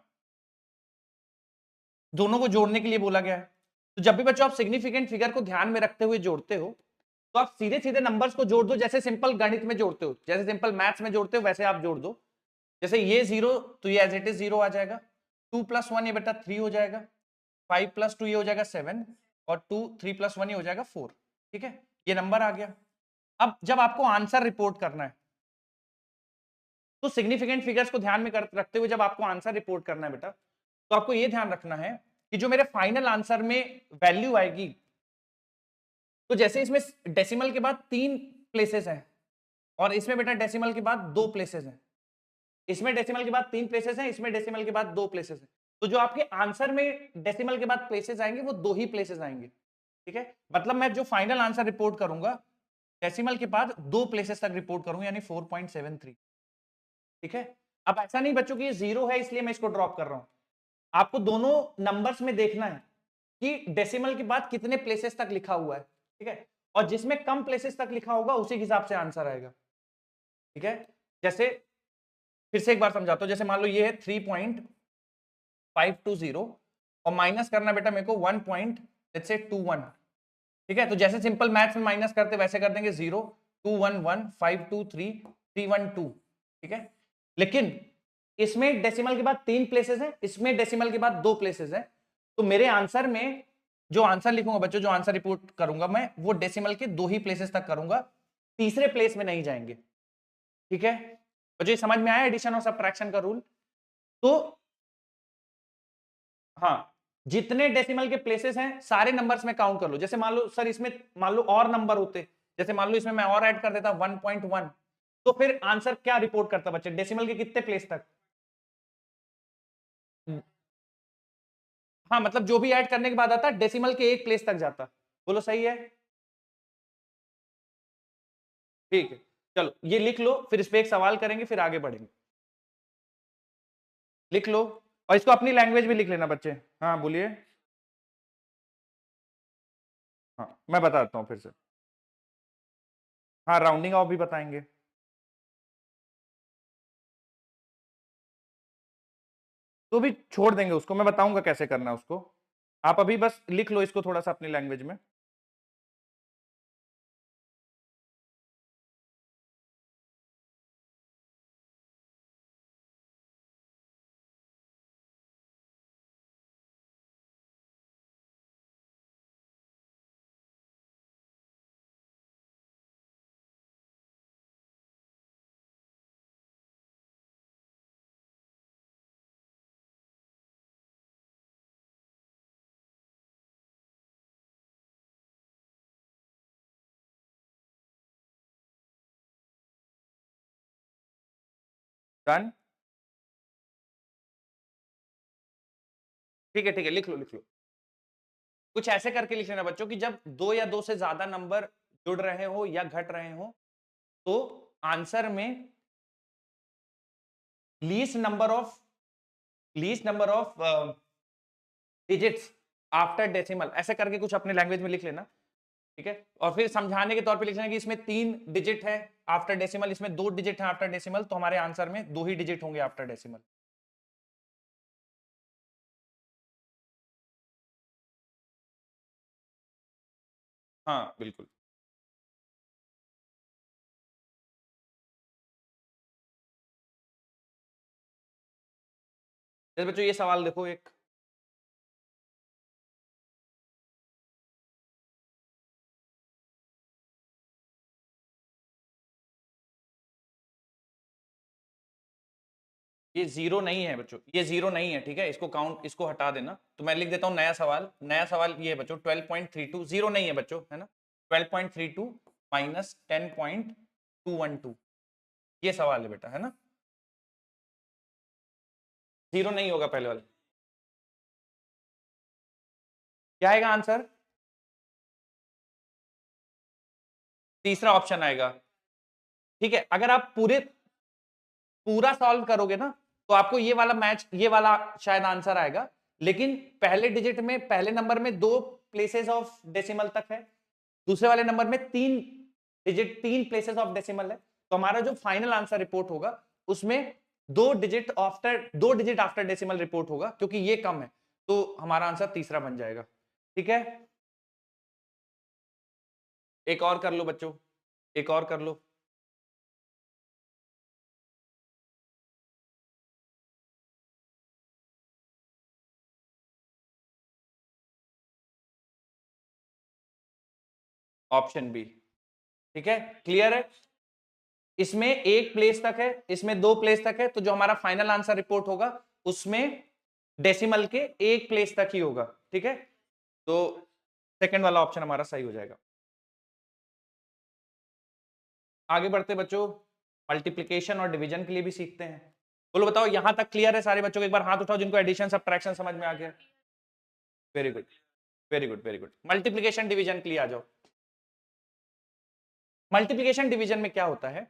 दोनों को जोड़ने के लिए बोला गया है। तो जब भी बच्चों आप सिग्निफिकेंट फिगर को ध्यान में रखते हुए जोड़ते हो तो आप सीधे सीधे नंबर्स को जोड़ दो, जैसे सिंपल गणित में जोड़ते हो, जैसे सिंपल मैथ्स में जोड़ते हो वैसे आप जोड़ दो। जैसे ये 0 तो ये एज इट इज 0 आ जाएगा, 2 + 1 ये बेटा 3 हो जाएगा, 5 + 2 ये हो जाएगा 7 और 3 + 1 ये हो जाएगा 4। ठीक है, ये नंबर आ गया। अब जब आपको आंसर रिपोर्ट करना है तो सिग्निफिकेंट फिगर्स को ध्यान में रखते हुए जब आपको आंसर रिपोर्ट करना है बेटा, तो आपको यह ध्यान रखना है कि जो मेरे फाइनल आंसर में वैल्यू आएगी, तो जैसे इसमें डेसिमल के बाद 3 प्लेसेस हैं और इसमें बेटा डेसिमल के बाद 2 प्लेसेस हैं, इसमें डेसिमल के बाद 3 प्लेसेस हैं, इसमें डेसिमल के बाद 2 प्लेसेस हैं। तो जो आपके आंसर में डेसिमल के बाद प्लेसेस आएंगे वो 2 ही प्लेसेस आएंगे। ठीक है, मतलब मैं जो फाइनल आंसर रिपोर्ट करूंगा डेसिमल के बाद 2 प्लेसेस तक रिपोर्ट करूंगा, यानी 4.73। ठीक है, अब ऐसा नहीं बच्चों कि ये 0 है इसलिए मैं इसको ड्रॉप कर रहा हूं, आपको दोनों नंबर्स में देखना है कि डेसिमल के बाद कितने प्लेसेस तक लिखा हुआ है। ठीक है, और जिसमें कम प्लेसेस तक लिखा होगा उसी के हिसाब से आंसर आएगा। ठीक है, जैसे फिर से एक बार समझाता हूं, जैसे मान लो ये है 3.520 और माइनस करना बेटा मेरे को 1.21। ठीक है, तो जैसे सिंपल मैथ्स में माइनस करते वैसे कर देंगे 0 211 523 312। ठीक है, लेकिन इसमें डेसिमल के बाद 3 प्लेसेस हैं, इसमें डेसिमल के बाद 2 प्लेसेस हैं, तो मेरे आंसर में जो आंसर लिखूंगा बच्चों, जो आंसर रिपोर्ट करूंगा मैं, वो डेसिमल के 2 ही प्लेसेस तक करूंगा, तीसरे प्लेस में नहीं जाएंगे। ठीक है बच्चों, समझ में आया एडिशन और सब्ट्रैक्शन का रूल? तो हाँ, जितने डेसिमल के प्लेसेस हैं सारे नंबर्स में काउंट कर लो। जैसे मान लो सर इसमें मान लो और नंबर होते, जैसे मान लो इसमें मैं और ऐड कर देता 1.1, तो फिर आंसर क्या रिपोर्ट करता बच्चे, डेसिमल के कितने प्लेस तक? हाँ, मतलब जो भी ऐड करने के बाद आता डेसिमल के एक प्लेस तक जाता। बोलो सही है? ठीक है, चलो ये लिख लो, फिर इस पे एक सवाल करेंगे, फिर आगे बढ़ेंगे। लिख लो और इसको अपनी लैंग्वेज में लिख लेना बच्चे। हाँ बोलिए। हाँ मैं बताता हूँ फिर से। हाँ राउंडिंग ऑफ भी बताएंगे। तो भी छोड़ देंगे उसको, मैं बताऊंगा कैसे करना है उसको। आप अभी बस लिख लो इसको थोड़ा सा अपनी लैंग्वेज में। डन। ठीक है लिख लो लिख लो। कुछ ऐसे करके लिख लेना बच्चों कि जब 2 या 2 से ज्यादा नंबर जुड़ रहे हो या घट रहे हो तो आंसर में least number of digits after decimal, ऐसे करके कुछ अपने लैंग्वेज में लिख लेना। ठीक है, और फिर समझाने के तौर पे लिख लेना कि इसमें 3 डिजिट है आफ्टर डेसिमल, इसमें 2 डिजिट है आफ्टर डेसिमल, तो हमारे आंसर में 2 ही डिजिट होंगे आफ्टर डेसिमल। हाँ बिल्कुल। जैसे बच्चों ये सवाल देखो एक, ये जीरो नहीं है बच्चों, ये जीरो नहीं है, ठीक है, इसको काउंट, इसको हटा देना। तो मैं लिख देता हूँ नया सवाल। नया सवाल ये है बच्चों 12.32, जीरो नहीं है बच्चों, है ना। 12.32 माइनस 10.212, ये सवाल है बेटा, है ना। जीरो नहीं होगा पहले वाला। क्या आएगा आंसर? तीसरा ऑप्शन आएगा। ठीक है, अगर आप पूरा सॉल्व करोगे ना तो आपको ये वाला मैच, ये वाला शायद आंसर आएगा। लेकिन पहले डिजिट में, पहले नंबर में 2 प्लेसेस ऑफ डेसिमल तक है, दूसरे वाले नंबर में 3 डिजिट, 3 प्लेसेस ऑफ डेसिमल है। तो हमारा जो फाइनल आंसर रिपोर्ट होगा उसमें 2 डिजिट आफ्टर डेसिमल रिपोर्ट होगा, क्योंकि ये कम है। तो हमारा आंसर तीसरा बन जाएगा। ठीक है, एक और कर लो बच्चों, एक और कर लो। Option B. ठीक है, क्लियर है। इसमें 1 प्लेस तक है, इसमें 2 प्लेस तक है, तो जो हमारा फाइनल आंसर रिपोर्ट होगा उसमें डेसिमल के 1 प्लेस तक ही होगा। ठीक है, तो सेकंड वाला ऑप्शन हमारा सही हो जाएगा। आगे बढ़ते बच्चों, मल्टीप्लिकेशन और डिवीजन के लिए भी सीखते हैं। बोलो बताओ, यहां तक क्लियर है सारे बच्चों को? एक बार हाथ उठाओ जिनको एडिशन सब्ट्रैक्शन समझ में आ गया। Very good, very good, very good. Multiplication division के लिए आ जाओ। मल्टीप्लिकेशन डिवीजन में क्या होता है,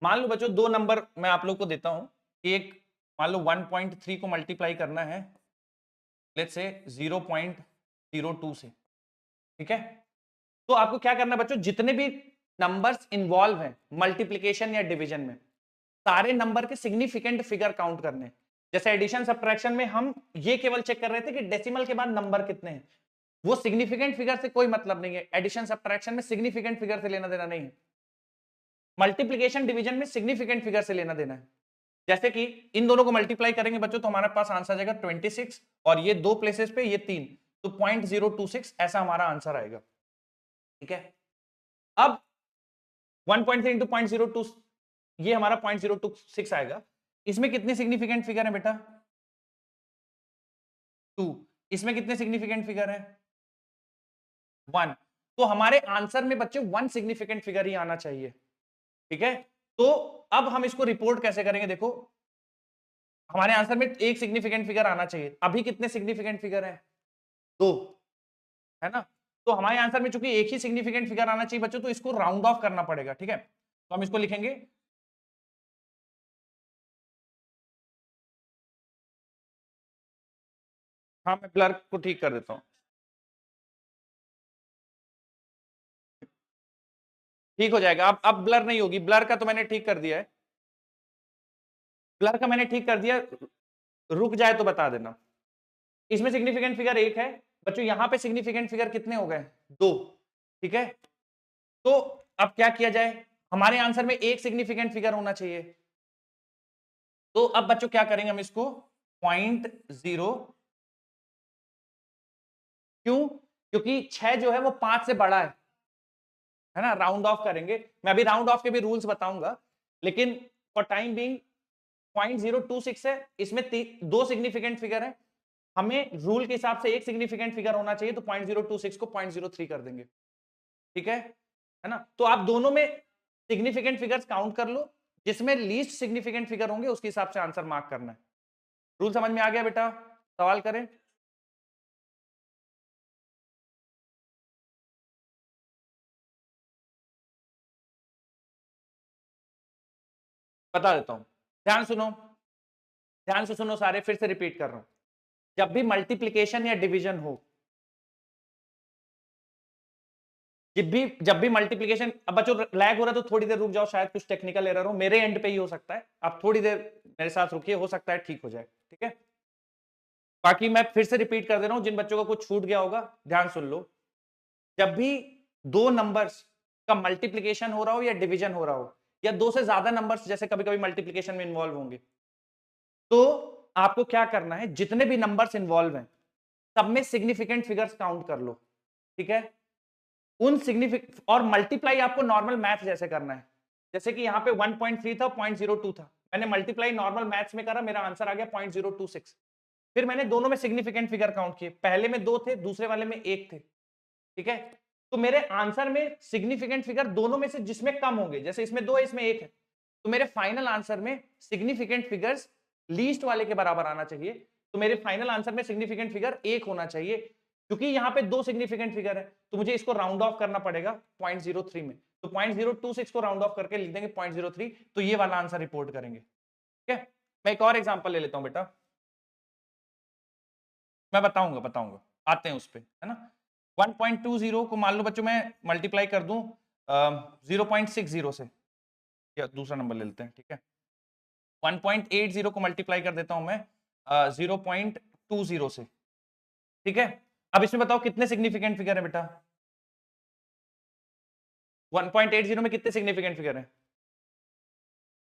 मान लो बच्चों 2 नंबर मैं आप लोग को देता हूं कि एक, मान लो 1.3 को मल्टीप्लाई करना है लेट्स से 0.02 से। ठीक है, तो आपको क्या करना है बच्चों, जितने भी नंबर्स इन्वॉल्व हैं मल्टीप्लिकेशन या डिवीजन में, सारे नंबर के सिग्निफिकेंट फिगर काउंट करने। जैसे एडिशन सब्ट्रैक्शन में हम ये केवल चेक कर रहे थे कि डेसिमल के बाद नंबर कितने हैं, वो सिग्निफिकेंट फिगर से कोई मतलब नहीं है। एडिशन सब्ट्रैक्शन में सिग्निफिकेंट फिगर से लेना देना नहीं है। मल्टीप्लिकेशन डिवीजन में सिग्निफिकेंट फिगर से लेना देना है। जैसे कि इन दोनों को मल्टीप्लाई करेंगे बच्चों तो हमारे पास आंसर आ जाएगा 26, और ये 2 प्लेसेस पे ये 3, तो 0.026 ऐसा हमारा आंसर आएगा। ठीक है, अब 1.3 इंटू 0.02, ये हमारा 0.026 आएगा। इसमें कितने सिग्निफिकेंट फिगर है बेटा? 2। इसमें कितने सिग्निफिकेंट फिगर है? 1। तो हमारे आंसर में बच्चे 1 सिग्निफिकेंट फिगर ही आना चाहिए। ठीक है, तो अब हम इसको रिपोर्ट कैसे करेंगे? देखो, हमारे आंसर में 1 सिग्निफिकेंट फिगर आना चाहिए। अभी कितने सिग्निफिकेंट फिगर है? 2, है ना। तो हमारे आंसर में चूंकि एक ही सिग्निफिकेंट फिगर आना चाहिए बच्चों, तो इसको राउंड ऑफ करना पड़ेगा। ठीक है, तो हम इसको लिखेंगे, हाँ मैं ब्लर को ठीक कर देता हूं। ठीक हो जाएगा, अब ब्लर नहीं होगी। ब्लर का तो मैंने ठीक कर दिया है, ब्लर का मैंने ठीक कर दिया। रुक जाए तो बता देना। इसमें सिग्निफिकेंट फिगर 1 है बच्चों, यहां पे सिग्निफिकेंट फिगर कितने हो गए? 2। ठीक है, तो अब क्या किया जाए, हमारे आंसर में 1 सिग्निफिकेंट फिगर होना चाहिए। तो अब बच्चों क्या करेंगे, हम इसको 0.0, क्यों? क्योंकि 6 जो है वो 5 से बड़ा है ना, राउंड ऑफ करेंगे। मैं अभी राउंड ऑफ के भी रूल्स बताऊंगा, लेकिन फॉर टाइम बीइंग 0.026 है, इसमें 2 सिग्निफिकेंट फिगर है, हमें रूल के हिसाब से 1 सिग्निफिकेंट फिगर होना चाहिए, तो 0.026 को 0.03 कर देंगे। ठीक है ना। तो आप दोनों में सिग्निफिकेंट फिगर्स काउंट कर लो, जिसमें लीस्ट सिग्निफिकेंट फिगर होंगे उसके हिसाब से आंसर मार्क करना है। रूल समझ में आ गया बेटा? सवाल करें। बता देता हूं, ध्यान सुनो, ध्यान से सुनो सारे, फिर से रिपीट कर रहा हूं। जब भी मल्टीप्लिकेशन या डिवीजन हो, जब भी मल्टीप्लिकेशन, अब बच्चों लैग हो रहा है तो थोड़ी देर रुक जाओ, शायद कुछ टेक्निकल एरर हो, मेरे एंड पे ही हो सकता है। आप थोड़ी देर मेरे साथ रुकिए, हो सकता है ठीक हो जाए। ठीक है, बाकी मैं फिर से रिपीट कर दे रहा हूं, जिन बच्चों का कुछ छूट गया होगा ध्यान सुन लो। जब भी 2 नंबर्स का मल्टीप्लिकेशन हो रहा हो या डिवीजन हो रहा हो, या 2 से ज्यादा नंबर्स जैसे कभी कभी मल्टीप्लिकेशन में इन्वॉल्व होंगे, तो आपको क्या करना है, जितने भी नंबर्स इन्वॉल्व हैं सब में सिग्निफिकेंट फिगर्स काउंट कर लो। ठीक है, उन सिग्निफिकेंट, और मल्टीप्लाई आपको नॉर्मल मैथ जैसे करना है। जैसे कि यहाँ पे 1.3 था, 0.02 था, मैंने मल्टीप्लाई नॉर्मल मैथ्स में करा, मेरा आंसर आ गया 0.026। फिर मैंने दोनों में सिग्निफिकेंट फिगर काउंट किए, पहले में 2 थे, दूसरे वाले में 1 थे, ठीक है। तो मेरे आंसर में सिग्निफिकेंट फिगर दोनों में से जिसमें कम होंगे, जैसे इसमें 2 है, इसमें 1 है, तो मेरे फाइनल आंसर में सिग्निफिकेंट फिगर्स लीस्ट वाले के बराबर आना चाहिए। तो मेरे फाइनल आंसर में सिग्निफिकेंट फिगर 1 होना चाहिए, क्योंकि यहाँ पे 2 सिग्निफिकेंट फिगर है, तो मुझे इसको राउंड ऑफ करना पड़ेगा 0.03 में। तो 0.026 को राउंड ऑफ करके लिख देंगे 0.03, तो ये वाला आंसर रिपोर्ट करेंगे, ठीक है। मैं एक और एग्जांपल ले लेता हूं बेटा, मैं बताऊंगा आते हैं उस पे, है ना। 1.20 को मान लो बच्चों मैं मल्टीप्लाई कर दूं 0.60 से, या दूसरा नंबर ले लेते हैं, ठीक है। 1.80 को मल्टीप्लाई कर देता हूं मैं 0.20 से, ठीक है। अब इसमें बताओ कितने सिग्निफिकेंट फिगर है बेटा? 1.80 में कितने सिग्निफिकेंट फिगर है?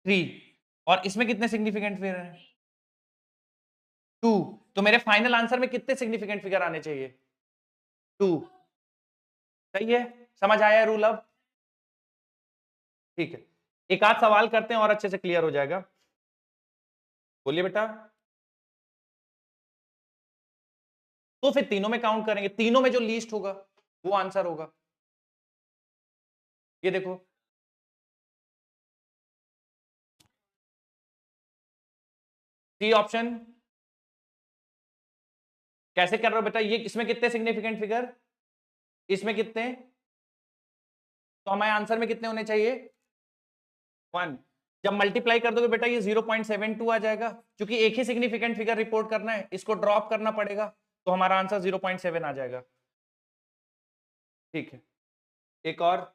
3। और इसमें कितने सिग्निफिकेंट फिगर है? 2। तो मेरे फाइनल आंसर में कितने सिग्निफिकेंट फिगर आने चाहिए? 2। सही है, समझ आया रूल अब? ठीक है, एक आध सवाल करते हैं और अच्छे से क्लियर हो जाएगा। बोलिए बेटा। तो फिर तीनों में काउंट करेंगे, तीनों में जो लीस्ट होगा वो आंसर होगा। ये देखो, सी ऑप्शन। कैसे कर रहे हो बेटा? ये इसमें कितने सिग्निफिकेंट फिगर, इसमें कितने, तो हमारे आंसर में कितने होने चाहिए? 1। जब मल्टीप्लाई कर दोगे बेटा ये 0.72 आ जाएगा, क्योंकि एक ही सिग्निफिकेंट फिगर रिपोर्ट करना है, इसको ड्रॉप करना पड़ेगा, तो हमारा आंसर 0.7 आ जाएगा, ठीक है। एक और,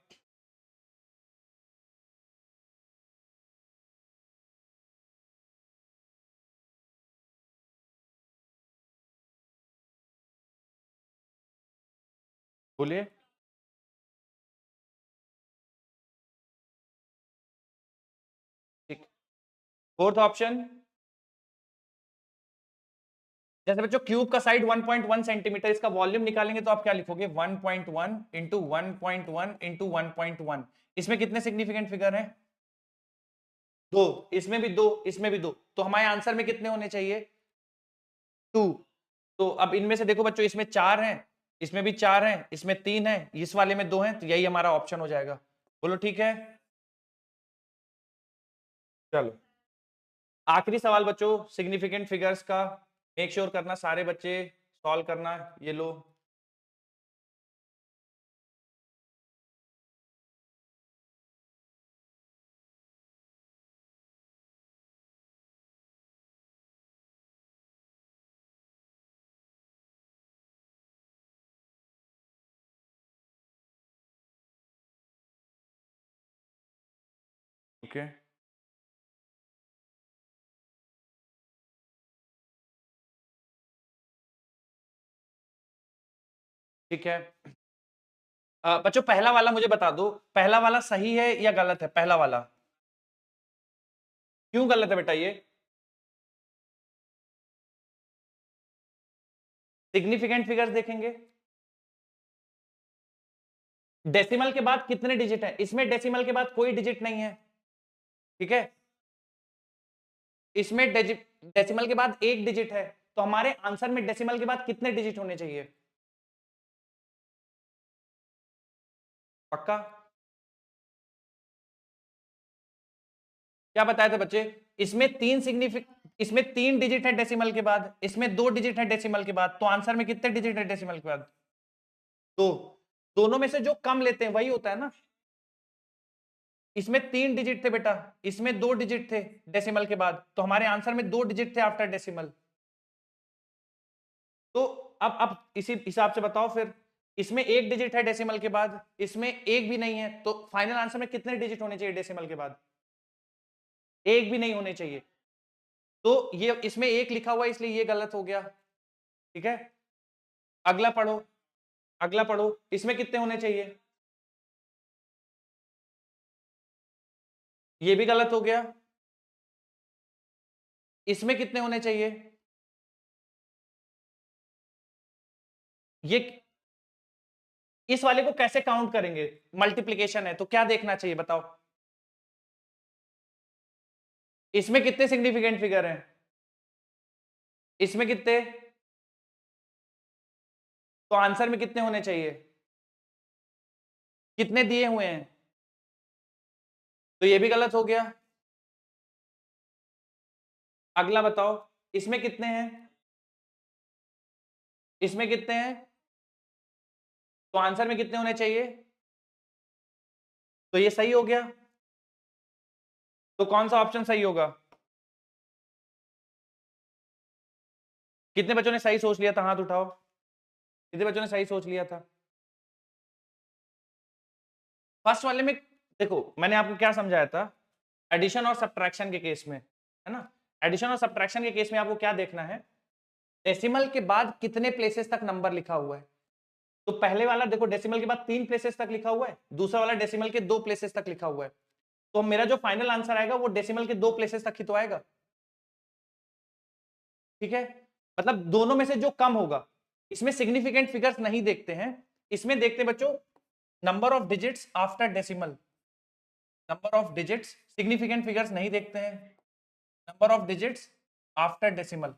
बोलिए। ठीक, फोर्थ ऑप्शन। जैसे बच्चों क्यूब का साइड 1.1 सेंटीमीटर, इसका वॉल्यूम निकालेंगे तो आप क्या लिखोगे? 1.1 इंटू 1.1 इंटू 1.1। इसमें कितने सिग्निफिकेंट फिगर हैं? 2। इसमें भी 2, इसमें भी 2, तो हमारे आंसर में कितने होने चाहिए? 2। तो अब इनमें से देखो बच्चों, इसमें 4 हैं, इसमें भी 4 हैं, इसमें 3 हैं, इस वाले में 2 हैं, तो यही हमारा ऑप्शन हो जाएगा। बोलो ठीक है। चलो आखिरी सवाल बच्चों सिग्निफिकेंट फिगर्स का, मेक श्योर करना सारे बच्चे सॉल्व करना। ये लो, ओके। ठीक है बच्चों, पहला वाला मुझे बता दो, पहला वाला सही है या गलत है? पहला वाला क्यों गलत है बेटा? ये सिग्निफिकेंट फिगर्स देखेंगे, डेसिमल के बाद कितने डिजिट है? इसमें डेसिमल के बाद कोई डिजिट नहीं है, ठीक है। इसमें डेसिमल के बाद एक डिजिट है, तो हमारे आंसर में डेसिमल के बाद कितने डिजिट होने चाहिए? पक्का? क्या बताए थे बच्चे? इसमें 3 डिजिट है डेसिमल के बाद, इसमें 2 डिजिट है डेसिमल के बाद, तो आंसर में कितने डिजिट है डेसिमल के बाद? 2। दोनों में से जो कम लेते हैं वही होता है ना। इसमें 3 डिजिट थे बेटा, इसमें 2 डिजिट थे डेसिमल के बाद, तो हमारे आंसर में 2 डिजिट थे आफ्टर डेसिमल। तो अब इसी हिसाब से बताओ फिर, इसमें 1 डिजिट है डेसिमल के बाद, इसमें एक भी नहीं है, तो फाइनल आंसर में कितने डिजिट होने चाहिए डेसिमल के बाद? एक भी नहीं होने चाहिए, तो ये इसमें 1 लिखा हुआ है इसलिए ये गलत हो गया, ठीक है। अगला पढ़ो, अगला पढ़ो, इसमें कितने होने चाहिए? ये भी गलत हो गया। इसमें कितने होने चाहिए? ये इस वाले को कैसे काउंट करेंगे? मल्टीप्लीकेशन है तो क्या देखना चाहिए बताओ? इसमें कितने सिग्निफिकेंट फिगर हैं? इसमें कितने? तो आंसर में कितने होने चाहिए? कितने दिए हुए हैं? तो ये भी गलत हो गया। अगला बताओ, इसमें कितने हैं? इसमें कितने हैं? तो आंसर में कितने होने चाहिए? तो ये सही हो गया। तो कौन सा ऑप्शन सही होगा? कितने बच्चों ने सही सोच लिया था? हाथ उठाओ। कितने बच्चों ने सही सोच लिया था? फर्स्ट वाले में देखो, मैंने आपको क्या समझाया था, एडिशन और सब्ट्रैक्शन के केस में, है ना? एडिशन और सब्ट्रैक्शन के केस में आपको क्या देखना है, डेसिमल के बाद कितने प्लेसेस तक नंबर लिखा हुआ है। तो पहले वाला देखो, डेसिमल के बाद 3 प्लेसेस तक लिखा हुआ है, दूसरा वाला डेसिमल के 2 प्लेसेस तक लिखा हुआ है। तो मेरा जो फाइनल आंसर आएगा वो डेसिमल के 2 प्लेसेस तक ही तो आएगा। ठीक है, मतलब दोनों में से जो कम होगा। इसमें सिग्निफिकेंट फिगर्स नहीं देखते हैं, इसमें देखते हैं बच्चों number of digits after decimal. Number of digits, significant figures नहीं देखते हैं, number of digits after decimal.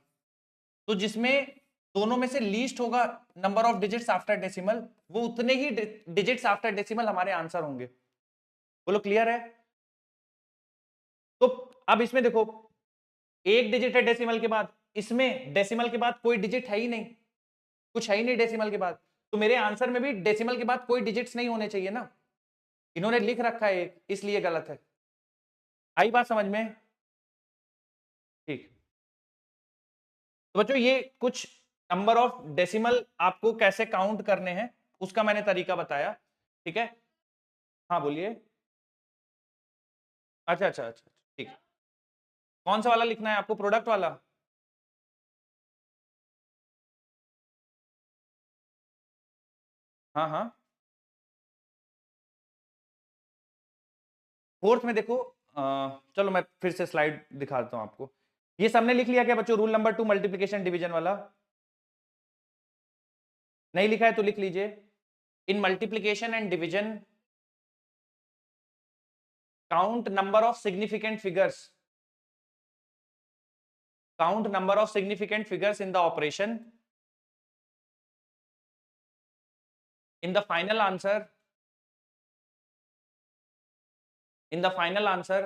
तो जिसमें दोनों में से लीस्ट होगा number of digits after decimal, वो उतने ही डिजिट्स आफ्टर डेसिमल हमारे आंसर होंगे। बोलो क्लियर है? तो अब इसमें देखो, एक डिजिट है डेसिमल के बाद, इसमें डेसिमल के बाद कोई डिजिट है ही नहीं, कुछ है ही नहीं डेसिमल के बाद। तो मेरे आंसर में भी डेसिमल के बाद कोई डिजिट्स नहीं होने चाहिए ना, इन्होंने लिख रखा है एक, इसलिए गलत है। आई बात समझ में? ठीक। तो बच्चों ये कुछ नंबर ऑफ डेसिमल आपको कैसे काउंट करने हैं उसका मैंने तरीका बताया। ठीक है, हाँ बोलिए। अच्छा अच्छा अच्छा, ठीक है। कौन सा वाला लिखना है आपको, प्रोडक्ट वाला? हाँ हाँ। फोर्थ में देखो, चलो मैं फिर से स्लाइड दिखाता हूं आपको। ये सबने लिख लिया क्या बच्चों, रूल नंबर 2 मल्टीप्लिकेशन डिवीजन वाला? नहीं लिखा है तो लिख लीजिए। इन multiplication and division, count number of significant figures, count number of significant figures in the operation, in the final answer, in the final answer,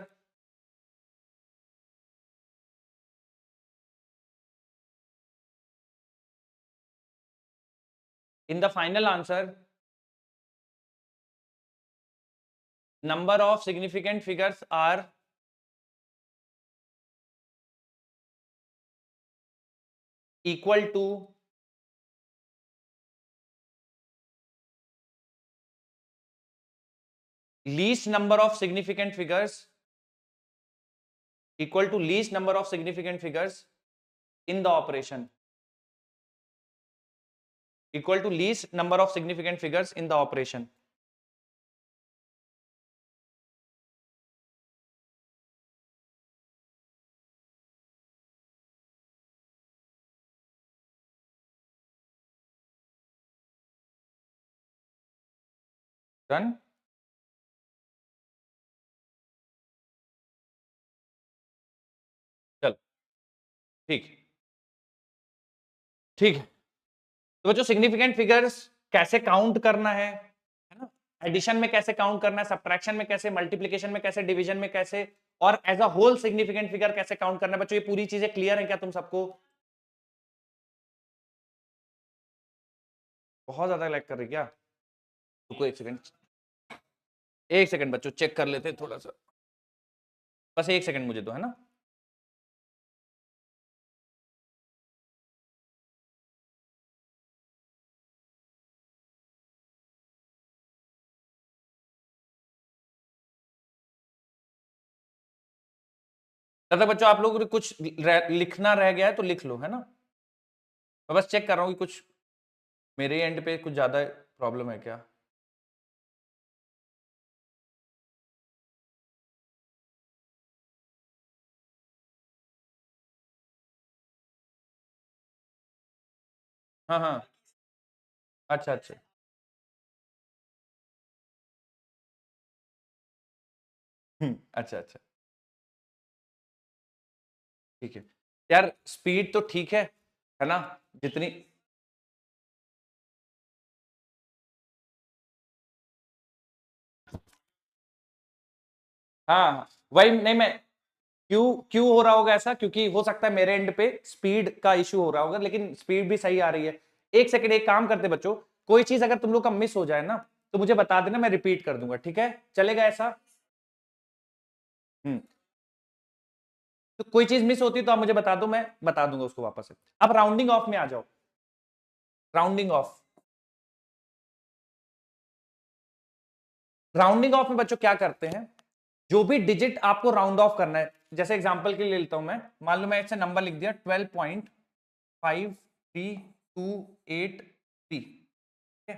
in the final answer, number of significant figures are equal to least number of significant figures, equal to least number of significant figures in the operation, equal to least number of significant figures in the operation. Done? चल ठीक, ठीक है। तो बच्चों significant figures कैसे count करना है ना? एडिशन में कैसे काउंट करना है, सब्ट्रैक्शन में कैसे, मल्टीप्लिकेशन में कैसे, डिवीजन में कैसे, और as a whole significant figure कैसे काउंट करना है। बच्चों ये पूरी चीजें क्लियर है क्या तुम सबको? बहुत ज्यादा लैग कर रही क्या? रुको एक सेकंड, एक सेकंड बच्चों चेक कर लेते हैं थोड़ा सा, बस एक सेकंड मुझे दो, है ना? तब तक बच्चों आप लोग कुछ लिखना रह गया है तो लिख लो, है ना? मैं बस चेक कर रहा हूँ कि कुछ मेरे एंड पे कुछ ज्यादा प्रॉब्लम है क्या। हाँ हाँ, अच्छा अच्छा, अच्छा अच्छा। ठीक है यार, स्पीड तो ठीक है ना, जितनी हाँ वही नहीं, मैं क्यों क्यों हो रहा होगा ऐसा, क्योंकि हो सकता है मेरे एंड पे स्पीड का इश्यू हो रहा होगा, लेकिन स्पीड भी सही आ रही है। एक सेकंड, एक काम करते बच्चों, कोई चीज अगर तुम लोग का मिस हो जाए ना तो मुझे बता देना, मैं रिपीट कर दूंगा, ठीक है, चलेगा ऐसा? हम्म। तो कोई चीज मिस होती है तो आप मुझे बता दो, मैं बता दूंगा उसको वापस से। अब राउंडिंग ऑफ में आ जाओ, राउंडिंग ऑफ। राउंडिंग ऑफ में बच्चों क्या करते हैं, जो भी डिजिट आपको राउंड ऑफ करना है, जैसे एग्जांपल के लिए लेता हूं मैं, मान लो मैं ऐसे नंबर लिख दिया 12.5328 ठीक है।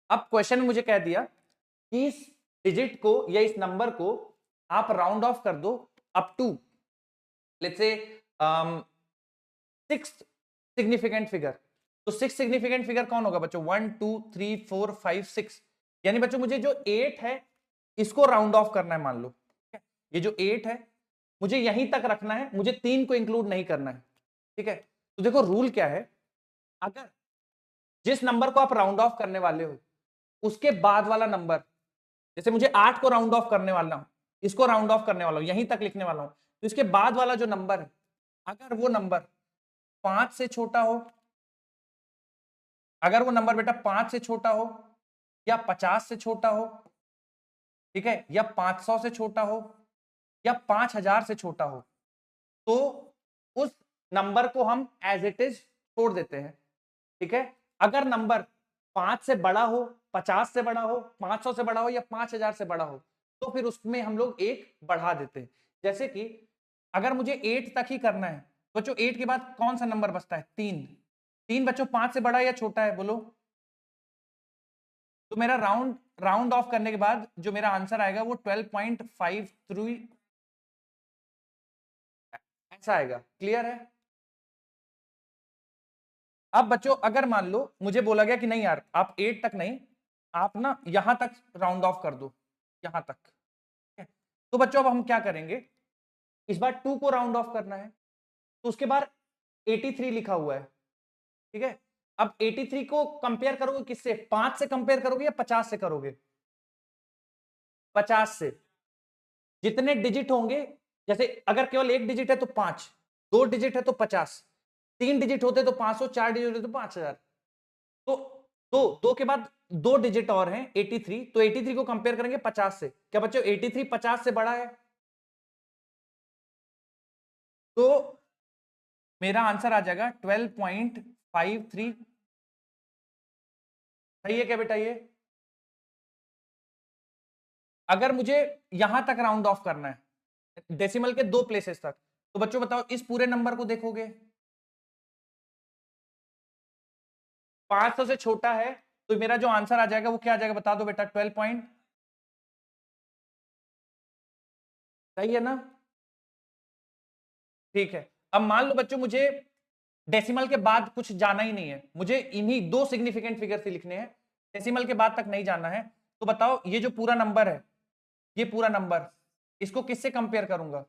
अब क्वेश्चन में मुझे कह दिया कि इस डिजिट को या इस नंबर को आप राउंड ऑफ कर दो up to let's say 6 significant figure. तो 6 सिग्निफिकेंट फिगर कौन होगा बच्चों? 1 2 3 4 5 6। यानी बच्चों मुझे जो 8 है इसको राउंड ऑफ करना है, मान लो ये जो 8 है मुझे यहीं तक रखना है, मुझे 3 को इंक्लूड नहीं करना है, ठीक है। तो देखो रूल क्या है, अगर जिस नंबर को आप राउंड ऑफ करने वाले हो उसके बाद वाला नंबर, जैसे मुझे 8 को राउंड ऑफ करने वाला हूं, इसको राउंड ऑफ करने वाला हूं, यहीं तक लिखने वाला हूं, तो इसके बाद वाला जो नंबर है अगर वो नंबर 5 से छोटा हो, अगर वो नंबर बेटा 5 से छोटा हो या 50 से छोटा हो, ठीक है, या 500 से छोटा हो या 5000 से छोटा हो, तो उस नंबर को हम एज इट इज छोड़ देते हैं, ठीक है। अगर नंबर 5 से बड़ा हो, 50 से बड़ा हो, 500 से बड़ा हो या 5000 से बड़ा हो, तो फिर उसमें हम लोग एक बढ़ा देते हैं। जैसे कि अगर मुझे 8 तक ही करना है बच्चों, 8 के बाद कौन सा नंबर बचता है? 3। 3 बच्चों 5 से बड़ा है या छोटा है बोलो? तो मेरा राउंड राउंड ऑफ करने के बाद जो मेरा आंसर आएगा वो 12.53 ऐसा आएगा। क्लियर है? अब बच्चों अगर मान लो मुझे बोला गया कि नहीं यार आप 8 तक नहीं, आप ना यहां तक राउंड ऑफ कर दो, यहां तक, ठीक है? तो बच्चों अब हम क्या करेंगे, इस बार 2 को राउंड ऑफ करना है, तो उसके बाद 83 लिखा हुआ है, ठीक है। अब 83 को कंपेयर करोगे किससे? 5 से कंपेयर करोगे या 50 से करोगे? 50 से। जितने डिजिट होंगे, जैसे अगर केवल एक डिजिट है तो 5, 2 डिजिट है तो 50, 3 डिजिट होते तो 500, 4 डिजिट होते तो 5000। तो दो के बाद 2 डिजिट और हैं 83, तो 83 को कंपेयर करेंगे 50 से। क्या बच्चों 83 50 से बड़ा है? तो मेरा आंसर आ जाएगा 12.53। सही है क्या बेटा ये? अगर मुझे यहां तक राउंड ऑफ करना है डेसिमल के 2 प्लेसेस तक, तो बच्चों बताओ इस पूरे नंबर को देखोगे 500 से छोटा है, तो मेरा जो आंसर आ जाएगा वो क्या आ जाएगा बता दो बेटा? 12 पॉइंट, सही है ना? ठीक है। अब मान लो बच्चों मुझे डेसिमल के बाद कुछ जाना ही नहीं है, मुझे इन्हीं 2 सिग्निफिकेंट फिगर से लिखने हैं, डेसिमल के बाद तक नहीं जाना है। तो बताओ ये जो पूरा नंबर है, ये पूरा नंबर, इसको किससे कंपेयर करूंगा?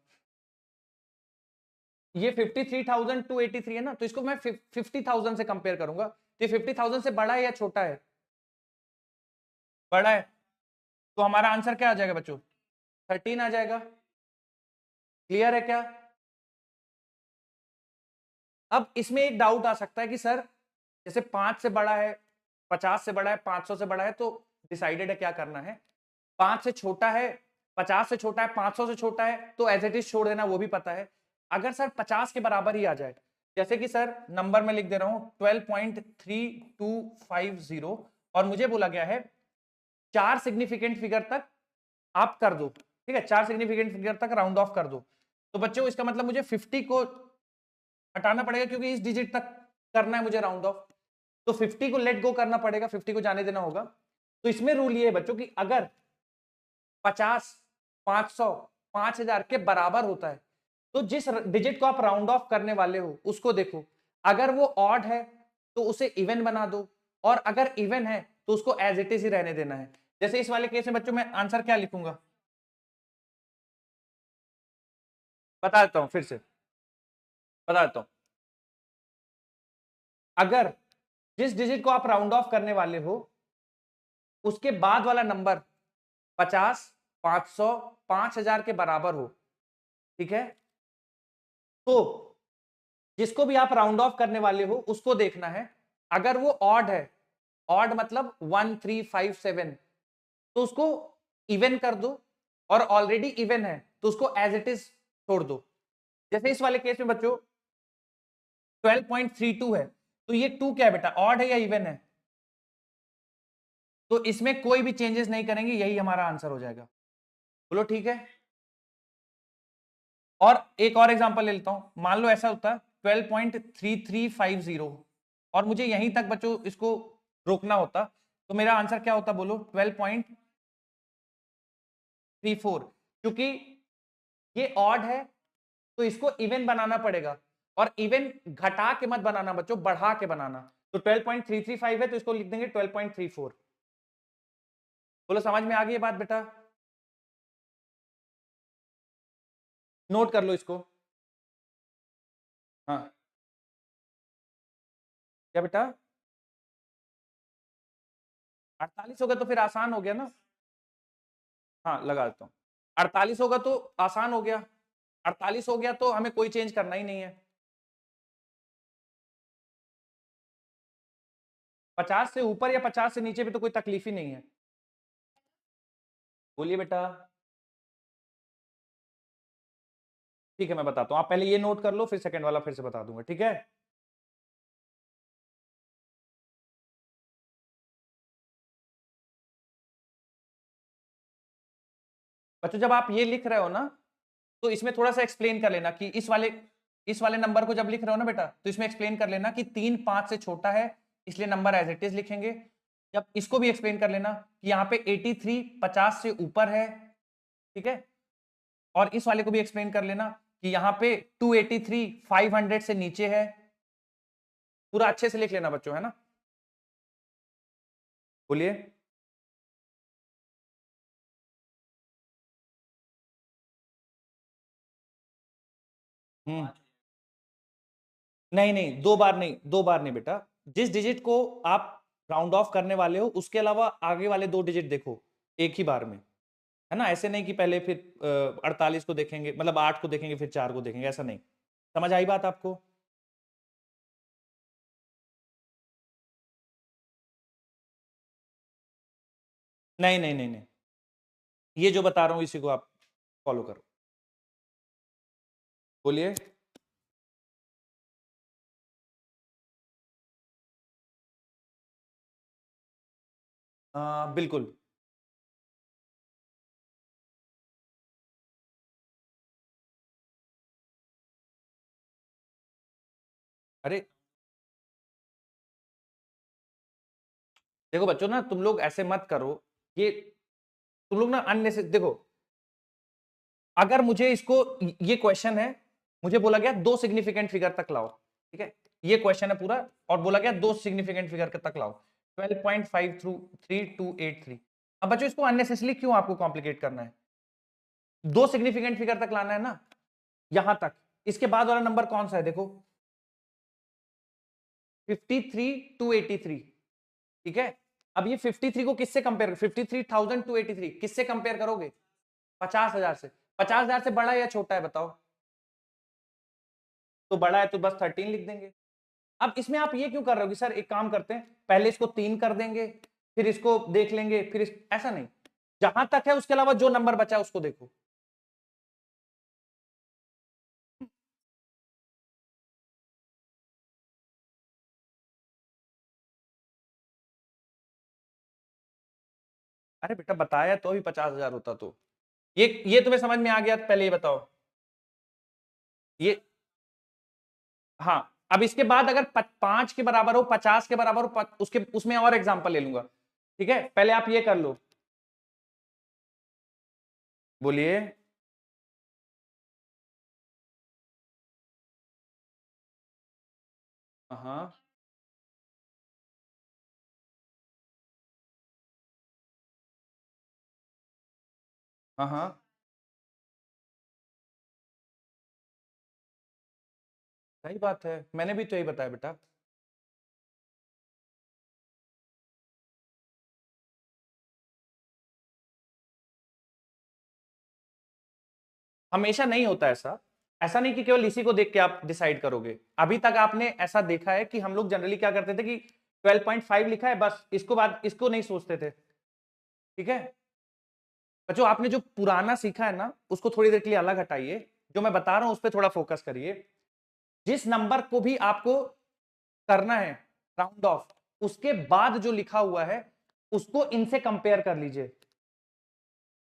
ये 53,283 है ना, तो इसको मैं 50,000 से कंपेयर करूंगा। तो ये 50,000 से बड़ा है या छोटा है? बड़ा है। तो हमारा आंसर क्या आ जाएगा बच्चों? 13 आ जाएगा। क्लियर है क्या? अब इसमें एक डाउट आ सकता है कि सर जैसे 5 से बड़ा है, 50 से बड़ा है, 500 से बड़ा है, तो डिसाइडेड है क्या करना है। 5 से छोटा है, 50 से छोटा है, 500 से छोटा है, तो एज इट इज छोड़ देना, वो भी पता है। अगर सर 50 के बराबर ही आ जाए, जैसे कि सर नंबर में लिख दे रहा हूं 12.3250, और मुझे बोला गया है 4 सिग्निफिकेंट फिगर तक आप कर दो, ठीक है, 4 सिग्निफिकेंट फिगर तक राउंड ऑफ कर दो। तो बच्चों इसका मतलब मुझे 50 को हटाना पड़ेगा, क्योंकि इस डिजिट तक करना है मुझे राउंड ऑफ, तो 50 को लेट गो करना पड़ेगा, 50 को जाने देना होगा। तो इसमें रूल ये है बच्चों कि अगर 50, 500, 5000 के बराबर होता है, तो जिस डिजिट को आप राउंड ऑफ करने वाले हो उसको देखो, अगर वो ऑड है तो उसे इवन बना दो, और अगर इवन है तो उसको एज इट इज ही रहने देना है। जैसे इस वाले केस में बच्चों मैं आंसर क्या लिखूंगा, बता देता हूं फिर से। बता देता हूं, अगर जिस डिजिट को आप राउंड ऑफ करने वाले हो उसके बाद वाला नंबर 50, 500, 5000 के बराबर हो, ठीक है, तो जिसको भी आप राउंड ऑफ करने वाले हो उसको देखना है। अगर वो ऑड है, ऑड मतलब 1 3 5 7, तो उसको इवन कर दो, और ऑलरेडी इवन है तो उसको एज इट इज छोड़ दो। जैसे इस वाले केस में बच्चों 12.32 है, तो ये 2 क्या है बेटा, ऑड है या इवन है? तो इसमें कोई भी चेंजेस नहीं करेंगे, यही हमारा आंसर हो जाएगा। बोलो ठीक है। और एक और एग्जांपल ले लेता हूं, मान लो ऐसा होता है 12.3350, और मुझे यहीं तक बच्चों इसको रोकना होता, तो मेरा आंसर क्या होता बोलो, 12.34। क्योंकि ये ऑड है तो इसको इवन बनाना पड़ेगा, और इवन घटा के मत बनाना बच्चों, बढ़ा के बनाना। तो 12.335 है तो इसको लिख देंगे 12.34। बोलो समझ में आ गई ये बात बेटा? नोट कर लो इसको। हाँ क्या बेटा, 48 होगा तो फिर आसान हो गया ना। हाँ लगा देता हूँ, 48 होगा तो आसान हो गया, 48 हो गया तो हमें कोई चेंज करना ही नहीं है। 50 से ऊपर या 50 से नीचे भी तो कोई तकलीफ ही नहीं है। बोलिए बेटा। ठीक है मैं बताता हूँ, आप पहले ये नोट कर लो, फिर सेकंड वाला फिर से बता दूंगा, ठीक है। बच्चों जब आप ये लिख रहे हो ना, तो इसमें थोड़ा सा एक्सप्लेन कर लेना कि इस वाले नंबर को जब लिख रहे हो ना बेटा, तो इसमें एक्सप्लेन कर लेना कि 3 5 से छोटा है, इसलिए नंबर एज इट इज लिखेंगे। जब इसको भी एक्सप्लेन कर लेना कि यहाँ पे 83 50 से ऊपर है, ठीक है। और इस वाले को भी एक्सप्लेन कर लेना कि यहाँ पे 283 500 से नीचे है। पूरा अच्छे से लिख लेना बच्चों, है ना। बोलिए। हम्म, नहीं नहीं, 2 बार नहीं, 2 बार नहीं बेटा। जिस डिजिट को आप राउंड ऑफ करने वाले हो उसके अलावा आगे वाले 2 डिजिट देखो एक ही बार में, है ना। ऐसे नहीं कि पहले फिर 48 को देखेंगे, मतलब 8 को देखेंगे फिर 4 को देखेंगे, ऐसा नहीं। समझ आई बात आपको? नहीं नहीं नहीं नहीं, ये जो बता रहा हूं इसी को आप फॉलो करो। बोलिए। बिल्कुल। अरे देखो बच्चों ना, तुम लोग ऐसे मत करो, ये तुम लोग ना अन्य से देखो। अगर मुझे इसको, ये क्वेश्चन है, मुझे बोला गया 2 सिग्निफिकेंट फिगर तक लाओ, ठीक है। ये क्वेश्चन है पूरा, और बोला गया 2 सिग्निफिकेंट फिगर तक लाओ, 12.5 थ्रू 3283। अब बच्चों इसको अननेसेसरली क्यों आपको कॉम्प्लिकेट करना है? 2 सिग्निफिकेंट फिगर तक लाना है ना, यहां तक। इसके बाद वाला नंबर कौन सा है देखो, 53,283, ठीक है। अब ये 53 को किससे कंपेयर, 53,283 किससे कंपेयर करोगे? 50,000 से। 50,000 से बड़ा है या छोटा है बताओ? तो बड़ा है तो बस 13 लिख देंगे। अब इसमें आप ये क्यों कर रहे हो कि सर एक काम करते हैं, पहले इसको 3 कर देंगे, फिर इसको देख लेंगे, फिर ऐसा नहीं, जहां तक है उसके अलावा जो नंबर बचा है उसको देखो। अरे बेटा बताया तो अभी 50,000 होता तो। ये तुम्हें समझ में आ गया, पहले ये बताओ। ये हाँ, अब इसके बाद अगर 5 के बराबर हो, 50 के बराबर हो, उसके उसमें और एग्जांपल ले लूंगा, ठीक है। पहले आप ये कर लो। बोलिए। हाँ हाँ हाँ। सही बात है, मैंने भी तो यही बताया बेटा। हमेशा नहीं होता ऐसा। ऐसा नहीं कि केवल इसी को देख के आप डिसाइड करोगे। अभी तक आपने ऐसा देखा है कि हम लोग जनरली क्या करते थे कि 12.5 लिखा है बस, इसको बाद इसको नहीं सोचते थे। ठीक है बच्चों, आपने जो पुराना सीखा है ना उसको थोड़ी देर के लिए अलग हटाइए, जो मैं बता रहा हूं उस पर थोड़ा फोकस करिए। जिस नंबर को भी आपको करना है राउंड ऑफ, उसके बाद जो लिखा हुआ है उसको इनसे कंपेयर कर लीजिए।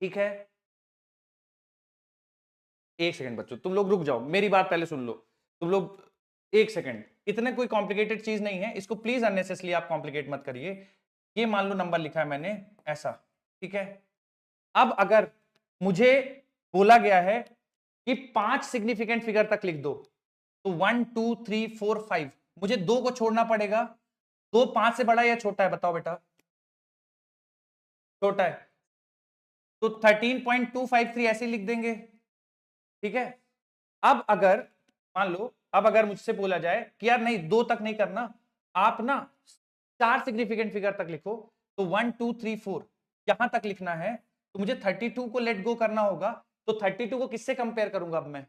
ठीक है, एक सेकंड बच्चों, तुम लोग रुक जाओ, मेरी बात पहले सुन लो। तुम लोग एक सेकंड, इतने कोई कॉम्प्लिकेटेड चीज नहीं है, इसको प्लीज अननेसेसरली आप कॉम्प्लिकेट मत करिए। ये मान लो नंबर लिखा है मैंने ऐसा, ठीक है। अब अगर मुझे बोला गया है कि 5 सिग्निफिकेंट फिगर तक लिख दो, तो 1 2 3 4 5, मुझे 2 को छोड़ना पड़ेगा। 2 5 से बड़ा या छोटा है बताओ बेटा? छोटा है, तो 13.253 ऐसे लिख देंगे। ठीक है, अब अगर मान लो, अब अगर मुझसे बोला जाए कि यार नहीं 2 तक नहीं करना, आप ना 4 सिग्निफिकेंट फिगर तक लिखो, तो 1 2 3 4 यहां तक लिखना है, तो मुझे 32 को लेट गो करना होगा। तो 32 को किससे कंपेयर करूंगा अब मैं?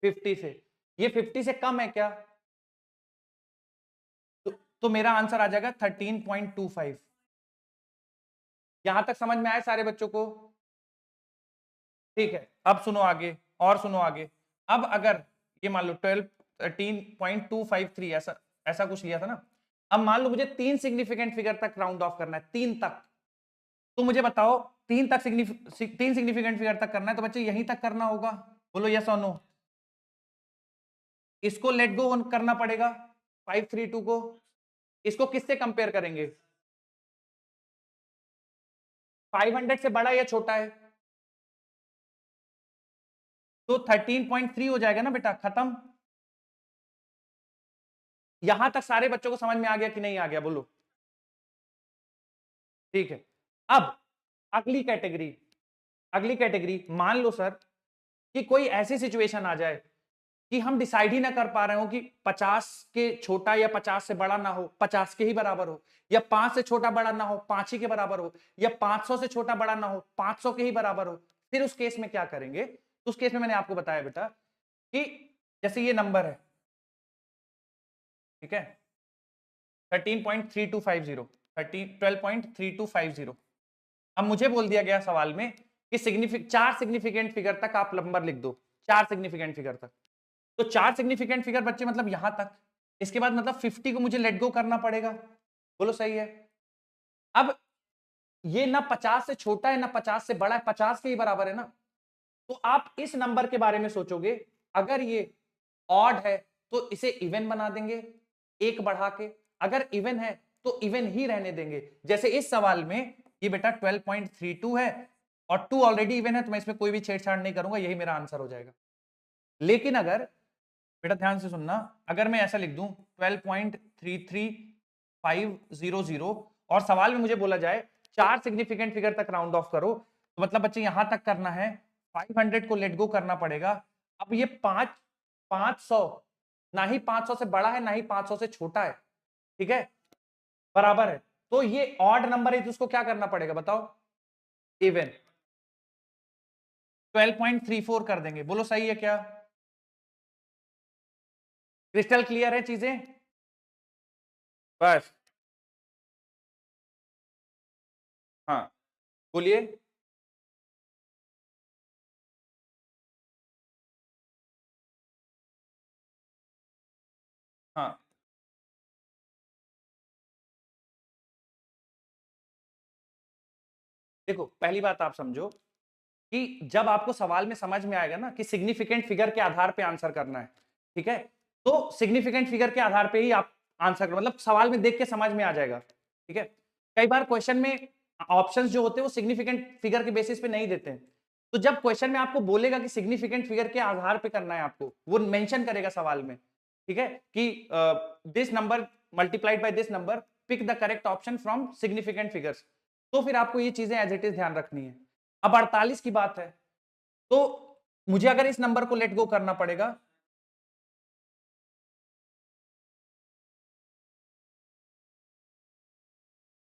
50 से। ये 50 से कम है क्या? तो मेरा आंसर आ जाएगा 13.25। यहां तक समझ में आया सारे बच्चों को? ठीक है, अब सुनो आगे, और सुनो आगे। अब अगर ये मान लो 13.253 ऐसा ऐसा कुछ लिया था ना, अब मान लो मुझे 3 सिग्निफिकेंट फिगर तक राउंड ऑफ करना है, 3 तक। तो मुझे बताओ 3 सिग्निफिकेंट फिगर तक करना है, तो बच्चे यहीं तक करना होगा। बोलो यस और नो। इसको लेट गो करना पड़ेगा 532 को। इसको किससे कंपेयर करेंगे? 500 से बड़ा या छोटा है? तो 13.3 हो जाएगा ना बेटा, खत्म। यहां तक सारे बच्चों को समझ में आ गया कि नहीं आ गया? बोलो। ठीक है, अब अगली कैटेगरी, अगली कैटेगरी मान लो सर कि कोई ऐसी सिचुएशन आ जाए कि हम डिसाइड ही ना कर पा रहे हो कि 50 के छोटा या 50 से बड़ा ना हो, 50 के ही बराबर हो, या 5 से छोटा बड़ा ना हो, 5 ही के बराबर हो, या 500 से छोटा बड़ा ना हो, 500 के ही बराबर हो। फिर उस केस में क्या करेंगे? तो उस केस में मैंने आपको बताया बेटा कि जैसे ये नंबर है, ठीक है, 13.3250, 12.3250। अब मुझे बोल दिया गया सवाल में कि 4 सिग्निफिकेंट फिगर तक आप नंबर लिख दो, 4 सिग्निफिकेंट फिगर तक। तो 4 सिग्निफिकेंट फिगर बच्चे मतलब यहां तक, इसके बाद मतलब 50 को मुझे लेट गो करना पड़ेगा। बोलो सही है? अब ये ना 50 से छोटा है ना 50 से बड़ा है, 50 के ही बराबर है ना। तो आप इस नंबर के बारे में सोचोगे, अगर ये ऑड है तो इसे इवन बना देंगे एक बढ़ा के, अगर इवन है तो इवन ही रहने देंगे। जैसे इस सवाल में ये बेटा 12.32 है और 2 ऑलरेडी इवन है, तो मैं इसमें कोई भी छेड़छाड़ नहीं करूंगा, यही मेरा आंसर हो जाएगा। लेकिन अगर बेटा ध्यान से सुनना, अगर मैं ऐसा लिख दूं 12.33500 और सवाल में मुझे बोला जाए 4 सिग्निफिकेंट फिगर तक राउंड ऑफ करो, तो मतलब बच्चे यहां तक करना है, 500 को लेट गो करना पड़ेगा। अब ये 500 ना ही 500 से बड़ा है ना ही 500 से छोटा है, ठीक है, बराबर है। तो ये ऑड नंबर है, तो उसको क्या करना पड़ेगा बताओ? इवन। 12.34 कर देंगे। बोलो सही है क्या? क्रिस्टल क्लियर है चीजें? बस। हाँ, बोलिए। हाँ, देखो पहली बात आप समझो कि जब आपको सवाल में समझ में आएगा ना कि सिग्निफिकेंट फिगर के आधार पे आंसर करना है, ठीक है, तो सिग्निफिकेंट फिगर के आधार पे ही आप आंसर करो, मतलब सवाल में देख के समझ में आ जाएगा। ठीक है, कई बार क्वेश्चन में ऑप्शंस जो होते हैं वो सिग्निफिकेंट फिगर के बेसिस पे नहीं देते हैं। तो जब क्वेश्चन में आपको बोलेगा कि सिग्निफिकेंट फिगर के आधार पे करना है आपको, वो मेंशन करेगा सवाल में, ठीक है, कि this number multiplied by this number, pick the correct option from significant figures. तो फिर आपको ये चीजें एज इट इज ध्यान रखनी है। अब 48 की बात है, तो मुझे अगर इस नंबर को लेट गो करना पड़ेगा,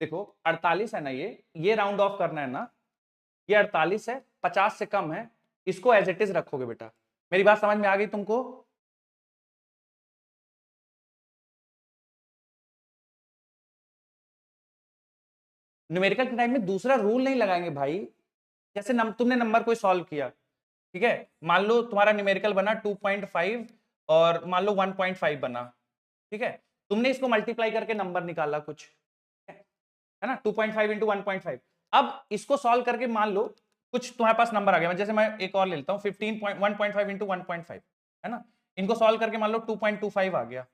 देखो 48 है ना, ये राउंड ऑफ करना है ना, ये 48 है, 50 से कम है, इसको एज इट इज रखोगे बेटा। मेरी बात समझ में आ गई तुमको? न्यूमेरिकल के टाइम में दूसरा रूल नहीं लगाएंगे भाई। जैसे तुमने नंबर कोई सॉल्व किया, ठीक है, मान लो तुम्हारा न्यूमेरिकल बना 2.5 और मान लो 1.5 बना, ठीक है, तुमने इसको मल्टीप्लाई करके नंबर निकाला कुछ, है ना, 2.5 इंटू 1.5। अब इसको सॉल्व करके मान लो कुछ तुम्हारे पास नंबर आ गया, जैसे मैं एक और ले लेता हूँ 1.5 इंटू 1.5, है ना, इनको सॉल्व करके मान लो 2.25 आ गया,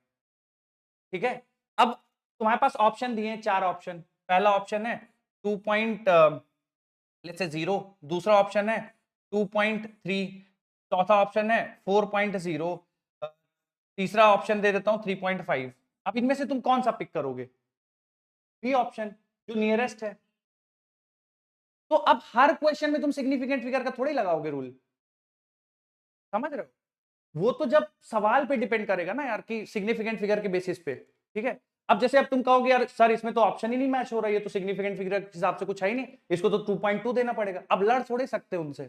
ठीक है। अब तुम्हारे पास ऑप्शन दिए हैं, 4 ऑप्शन। पहला ऑप्शन है 2.0, दूसरा ऑप्शन है 2.3, चौथा ऑप्शन है 4.0, तीसरा ऑप्शन दे देता हूं 3.5। अब इनमें से तुम कौन सा पिक करोगे? बी ऑप्शन, जो नियरेस्ट है। तो अब हर क्वेश्चन में तुम सिग्निफिकेंट फिगर का थोड़ी लगाओगे रूल, समझ रहे हो? वो तो जब सवाल पे डिपेंड करेगा ना यार, कि सिग्निफिकेंट फिगर के बेसिस पे, ठीक है। अब जैसे अब तुम कहोगे यार सर इसमें तो ऑप्शन ही नहीं मैच हो रहा है, ये तो सिग्निफिकेंट फिगर के हिसाब से कुछ है ही नहीं, इसको तो 2.2 देना पड़ेगा। अब लड़ थोड़े सकते उनसे।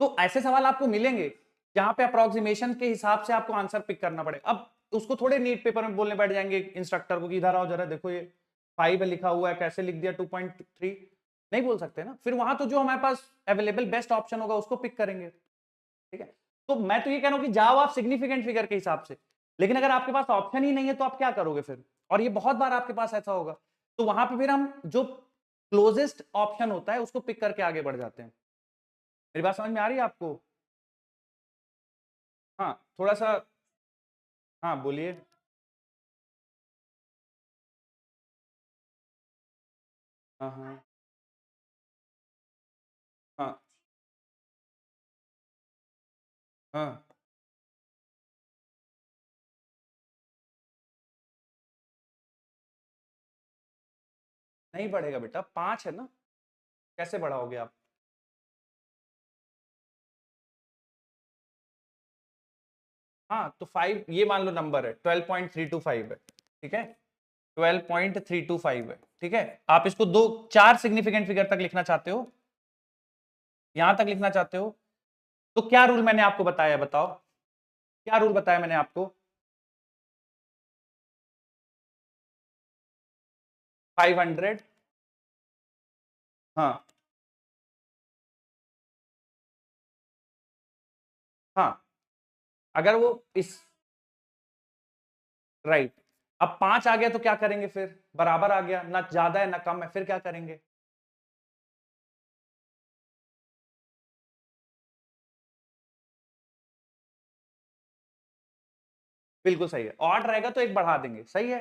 तो ऐसे सवाल आपको मिलेंगे जहां पे अप्रोक्सीमेशन के हिसाब से आपको आंसर पिक करना पड़ेगा। अब उसको थोड़े नीट पेपर में बोलने बैठ जाएंगे इंस्ट्रक्टर को कि इधर आओ जरा देखो ये 5 लिखा हुआ है, कैसे लिख दिया 2.3, नहीं बोल सकते ना। फिर वहां तो जो हमारे पास अवेलेबल बेस्ट ऑप्शन होगा उसको पिक करेंगे, ठीक है। तो मैं तो ये कह रहा हूं कि जाओ आप सिग्निफिकेंट फिगर के हिसाब से, लेकिन अगर आपके पास ऑप्शन ही नहीं है तो आप क्या करोगे फिर? और ये बहुत बार आपके पास ऐसा होगा, तो वहां पे फिर हम जो क्लोजेस्ट ऑप्शन होता है उसको पिक करके आगे बढ़ जाते हैं। मेरी बात समझ में आ रही है आपको? हाँ थोड़ा सा। हाँ बोलिए। हाँ हाँ हाँ हाँ। नहीं बढ़ेगा बेटा, 5 है ना, कैसे बढ़ाओगे आप? हाँ तो 5, ये मान लो नंबर है 12.325 है, ठीक है, 12.325 है, ठीक है। आप इसको 4 सिग्निफिकेंट फिगर तक लिखना चाहते हो, यहां तक लिखना चाहते हो, तो क्या रूल मैंने आपको बताया, बताओ क्या रूल बताया मैंने आपको? 500। हाँ हाँ, अगर वो इस, राइट, अब 5 आ गया तो क्या करेंगे फिर? बराबर आ गया ना, ज्यादा है ना कम है, फिर क्या करेंगे? बिल्कुल सही है, ऑड रहेगा तो एक बढ़ा देंगे, सही है।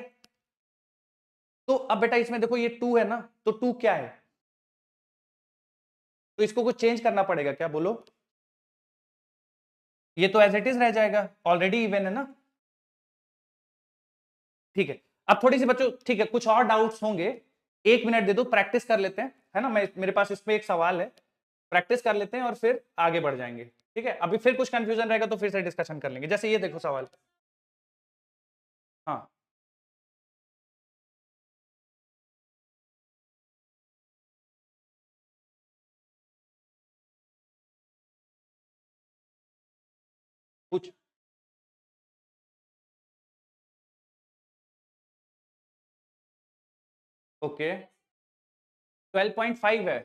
तो अब बेटा इसमें देखो ये 2 है ना, तो 2 क्या है? तो इसको कुछ चेंज करना पड़ेगा क्या, बोलो? ये तो एज इट इज रह जाएगा, ऑलरेडी इवन है ना, ठीक है। अब थोड़ी सी बच्चों, ठीक है, कुछ और डाउट्स होंगे, 1 मिनट दे दो, प्रैक्टिस कर लेते हैं, है ना, मैं मेरे पास इस पे एक सवाल है, प्रैक्टिस कर लेते हैं और फिर आगे बढ़ जाएंगे, ठीक है। अभी फिर कुछ कंफ्यूजन रहेगा तो फिर से डिस्कशन कर लेंगे। जैसे ये देखो सवाल। हाँ कुछ, ओके, 12.5 है,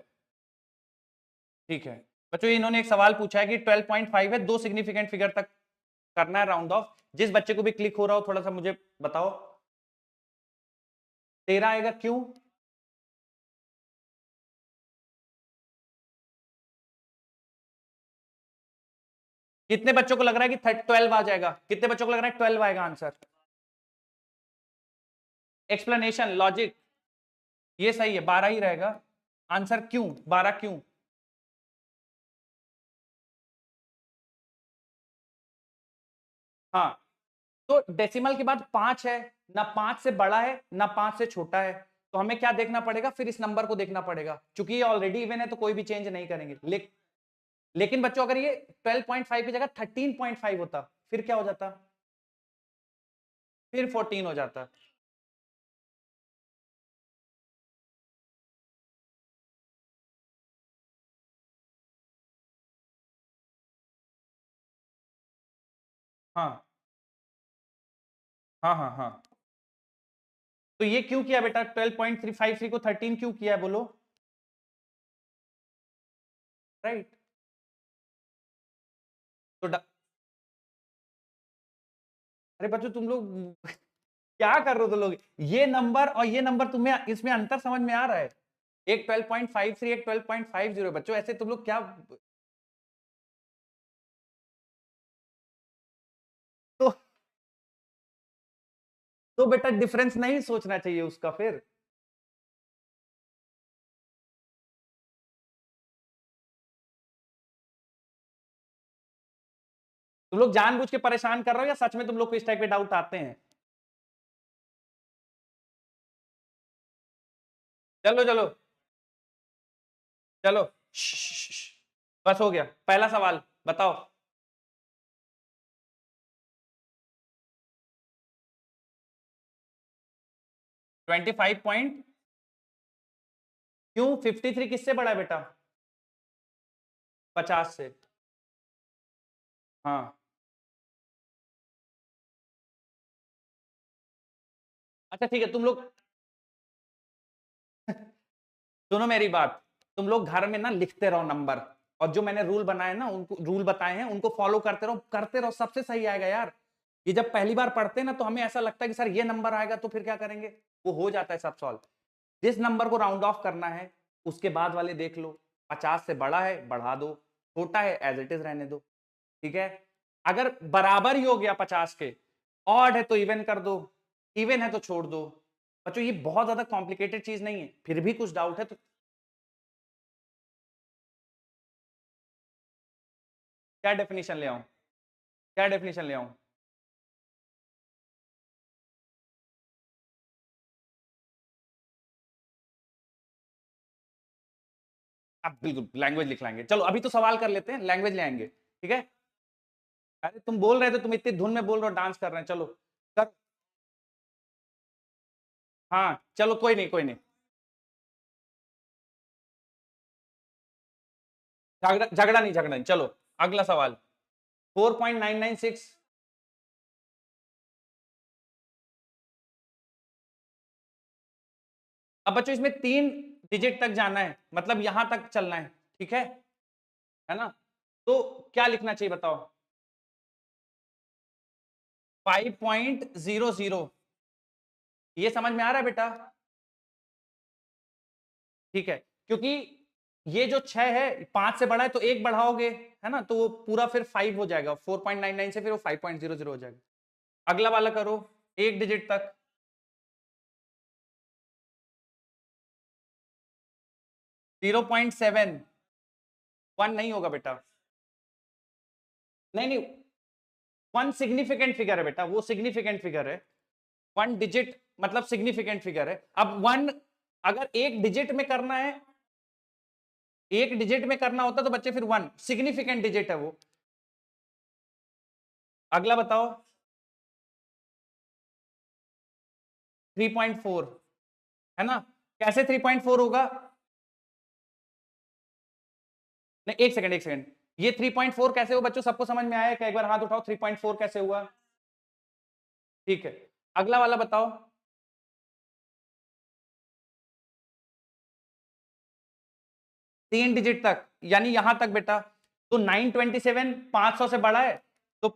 ठीक है। बच्चों इन्होंने एक सवाल पूछा है कि 12.5 है, 2 सिग्निफिकेंट फिगर तक करना है राउंड ऑफ। जिस बच्चे को भी क्लिक हो रहा हो थोड़ा सा मुझे बताओ। 13 आएगा, क्यों? कितने बच्चों को लग रहा है कि 12 आ जाएगा? कितने बच्चों को लग रहा है 12 आएगा आंसर? एक्सप्लेनेशन, लॉजिक, ये सही है, 12 ही रहेगा आंसर। क्यों 12, क्यों? हाँ, तो डेसिमल के बाद 5 है, ना 5 से बड़ा है ना 5 से छोटा है, तो हमें क्या देखना पड़ेगा फिर? इस नंबर को देखना पड़ेगा, क्योंकि ये ऑलरेडी इवन है तो कोई भी चेंज नहीं करेंगे। लेकिन बच्चों अगर ये 12.5 की जगह 13.5 होता फिर क्या हो जाता? फिर 14 हो जाता। हाँ हाँ हाँ हाँ। तो ये क्यों किया बेटा? 12.353 को 13 क्यों किया है बोलो? राइट। तो अरे बच्चों तुम लोग क्या कर रहे हो तुम लोग? ये नंबर और ये नंबर तुम्हें इसमें अंतर समझ में आ रहा है? एक 12.53 एक 12.50 बच्चों, ऐसे तुम लोग क्या? तो तो बेटा डिफरेंस नहीं सोचना चाहिए उसका फिर। तुम लोग जानबूझ के परेशान कर रहे हो या सच में तुम लोग को इस टाइप के डाउट आते हैं? चलो चलो चलो, बस हो गया। पहला सवाल बताओ। 25 पॉइंट क्यों? 53 किससे बड़ा है बेटा? 50 से। हाँ। अच्छा ठीक है, तुम लोग सुनो मेरी बात। तुम लोग घर में ना लिखते रहो नंबर, और जो मैंने रूल बनाए ना, उनको रूल बताए हैं उनको फॉलो करते रहो, सबसे सही आएगा यार। ये जब पहली बार पढ़ते हैं ना तो हमें ऐसा लगता है कि सर ये नंबर आएगा तो फिर क्या करेंगे, वो हो जाता है सब सॉल्व। जिस नंबर को राउंड ऑफ करना है उसके बाद वाले देख लो। 50 से बड़ा है बढ़ा दो, छोटा है एज इट इज रहने दो। ठीक है। अगर बराबर ही हो गया 50 के, ऑड है तो इवन कर दो, इवन है तो छोड़ दो। बच्चों ये बहुत ज्यादा कॉम्प्लिकेटेड चीज नहीं है, फिर भी कुछ डाउट है तो क्या डेफिनेशन ले आऊं? क्या डेफिनेशन ले आऊं? अब बिल्कुल लैंग्वेज लिख लाएंगे, चलो अभी तो सवाल कर लेते हैं, लैंग्वेज ले आएंगे, ठीक है। अरे तुम बोल रहे थे, तुम इतनी धुन में बोल रहे हो, डांस कर रहे हैं, चलो कर। हाँ चलो, कोई नहीं कोई नहीं। झगड़ा झगड़ा नहीं, झगड़ा नहीं, चलो अगला सवाल। 4.996। अब बच्चों इसमें 3 डिजिट तक जाना है, मतलब यहां तक चलना है, ठीक है ना? तो क्या लिखना चाहिए बताओ? 5.00। ये समझ में आ रहा है बेटा? ठीक है, क्योंकि ये जो 6 है 5 से बड़ा है तो एक बढ़ाओगे, है ना, तो वो पूरा फिर 5 हो जाएगा, 4.99 से फिर वो 5.00 हो जाएगा। अगला वाला करो, 1 डिजिट तक। 0.7। 1 नहीं होगा बेटा। नहीं नहीं, 1 सिग्निफिकेंट फिगर है बेटा, वो सिग्निफिकेंट फिगर है। 1 डिजिट मतलब सिग्निफिकेंट फिगर है। अब 1 अगर 1 डिजिट में करना है, 1 डिजिट में करना होता तो बच्चे फिर 1 सिग्निफिकेंट डिजिट है वो। अगला बताओ। 3.4, है ना? कैसे 3.4 होगा? नहीं, एक सेकंड एक सेकंड, ये 3.4 कैसे हो बच्चों? सबको समझ में आया क्या? एक बार हाथ उठाओ, 3.4 कैसे हुआ? ठीक है, अगला वाला बताओ। 3 डिजिट तक यानी यहां तक बेटा, तो 927 500 से बड़ा है तो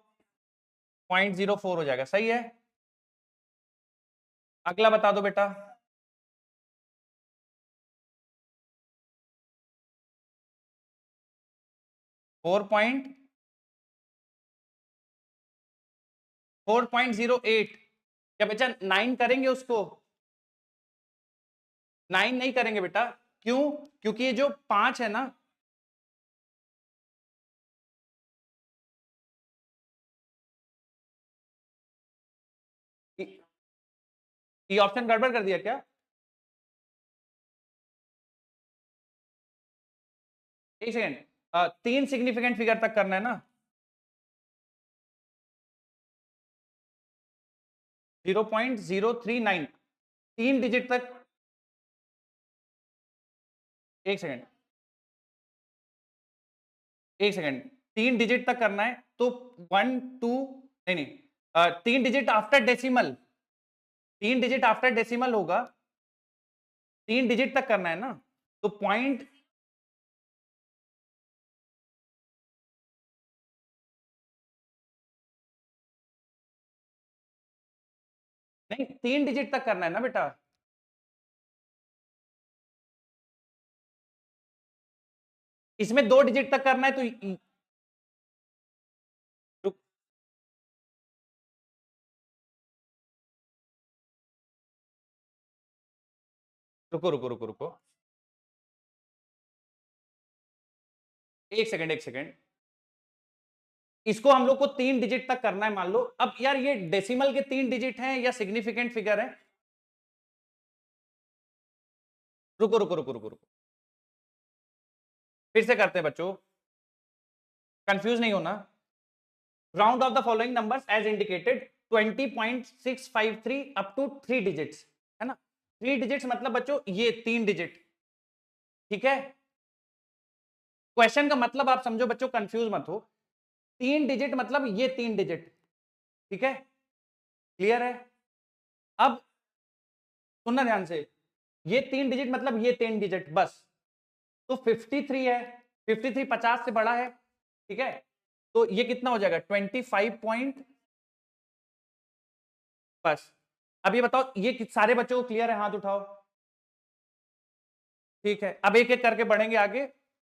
0.04 हो जाएगा, सही है। अगला बता दो बेटा। 4.08। क्या बेटा 9 करेंगे उसको? 9 नहीं करेंगे बेटा। क्यों? क्योंकि ये जो 5 है ना, ये ऑप्शन गड़बड़ कर दिया क्या? एक सेकेंड, 3 सिग्निफिकेंट फिगर तक करना है ना? 0.039, 3 डिजिट तक। एक सेकेंड एक सेकेंड, 3 डिजिट तक करना है तो 1 2 नहीं नहीं, 3 digit after decimal, 3 digit after decimal होगा, 3 डिजिट तक करना है ना, तो पॉइंट, नहीं 3 डिजिट तक करना है ना बेटा। इसमें 2 डिजिट तक करना है तो रुक, रुको रुको रुको रुको, एक सेकंड एक सेकंड, इसको हम लोग को 3 डिजिट तक करना है मान लो। अब यार ये डेसिमल के 3 डिजिट हैं या सिग्निफिकेंट फिगर है? रुको रुको रुको रुको रुको, फिर से करते हैं बच्चों, कंफ्यूज नहीं होना। Round off the following numbers as indicated 20.653 up to 3 digits, है ना। 3 डिजिट्स मतलब बच्चों ये 3 डिजिट, ठीक है। क्वेश्चन का मतलब आप समझो बच्चों, कंफ्यूज मत हो। 3 डिजिट मतलब ये 3 डिजिट, ठीक है, क्लियर है। अब सुनना ध्यान से, ये 3 डिजिट मतलब ये 3 डिजिट बस, तो 53 है, 53 50 से बड़ा है, ठीक है, तो ये कितना हो जाएगा 25 पॉइंट, बस। अब ये बताओ, ये सारे बच्चों को क्लियर है? हाथ उठाओ, ठीक है। अब एक एक करके बढ़ेंगे आगे,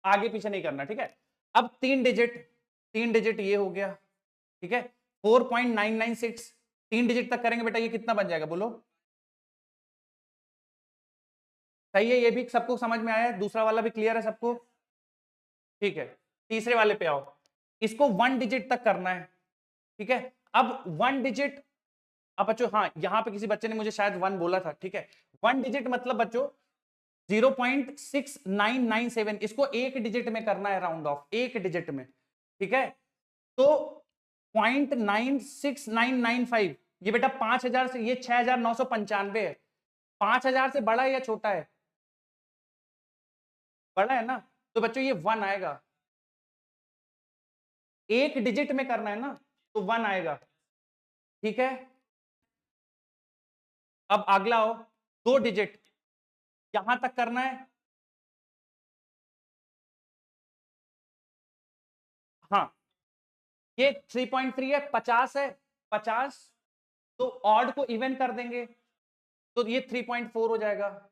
आगे पीछे नहीं करना, ठीक है। अब 3 डिजिट, 3 डिजिट ये हो गया, ठीक है। 4.996 3 डिजिट तक करेंगे बेटा, ये कितना बन जाएगा बोलो? सही है, ये भी सबको समझ में आया है, दूसरा वाला भी क्लियर है सबको? ठीक है, तीसरे वाले पे आओ। इसको 1 डिजिट तक करना है, ठीक है। अब 1 डिजिट, अब बच्चों हाँ, यहां पे किसी बच्चे ने मुझे शायद 1 बोला था, ठीक है। 1 डिजिट मतलब बच्चों 0.6997, इसको एक डिजिट में करना है, राउंड ऑफ एक डिजिट में, ठीक है। तो 0.96995, ये बेटा 5000 से, ये 6995 है। 5000 से बड़ा है या छोटा है? बड़ा है ना, तो बच्चों ये 1 आएगा। एक डिजिट में करना है ना, तो 1 आएगा, ठीक है। अब अगला हो, 2 डिजिट, यहां तक करना है, हाँ। ये 3.3 है, 50 है, 50, तो ऑड को इवन कर देंगे, तो ये 3.4 हो जाएगा।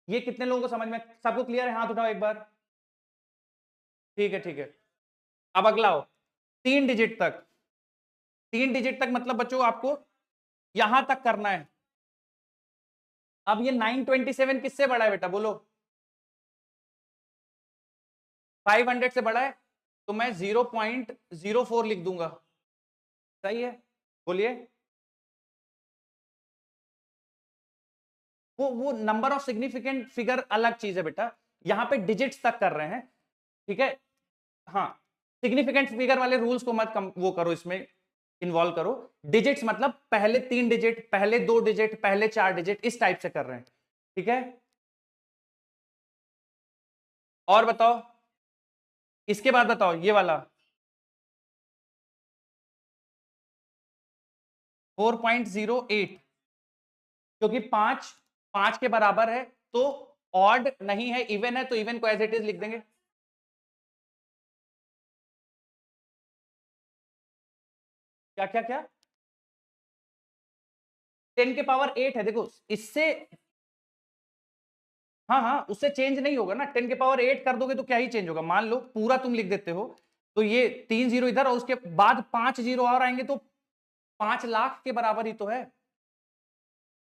ये कितने लोगों को समझ में, सबको क्लियर है? हाथ उठाओ एक बार, ठीक है ठीक है। अब अगला हो, 3 डिजिट तक, 3 डिजिट तक मतलब बच्चों आपको यहां तक करना है। अब ये 927 किससे बड़ा है बेटा बोलो? 500 से बड़ा है, तो मैं 0.04 लिख दूंगा, सही है, बोलिए। वो नंबर ऑफ सिग्निफिकेंट फिगर अलग चीज है बेटा, यहां पे डिजिट्स तक कर रहे हैं, ठीक है। हाँ, सिग्निफिकेंट फिगर वाले रूल्स को मत वो करो, इसमें इन्वॉल्व करो। डिजिट्स मतलब पहले 3 डिजिट, पहले 2 डिजिट, पहले 4 डिजिट, इस टाइप से कर रहे हैं, ठीक है। और बताओ, इसके बाद बताओ ये वाला 4.08, क्योंकि 5 5 के बराबर है, तो ऑड नहीं है, इवन है, तो इवन को एज इट इज लिख देंगे। क्या क्या क्या? 10 के पावर 8 है, देखो इससे, हाँ हाँ, उससे चेंज नहीं होगा ना। 10 के पावर 8 कर दोगे तो क्या ही चेंज होगा? मान लो पूरा तुम लिख देते हो, तो ये 3 जीरो इधर, और उसके बाद 5 जीरो और आएंगे, तो 5 लाख के बराबर ही तो है,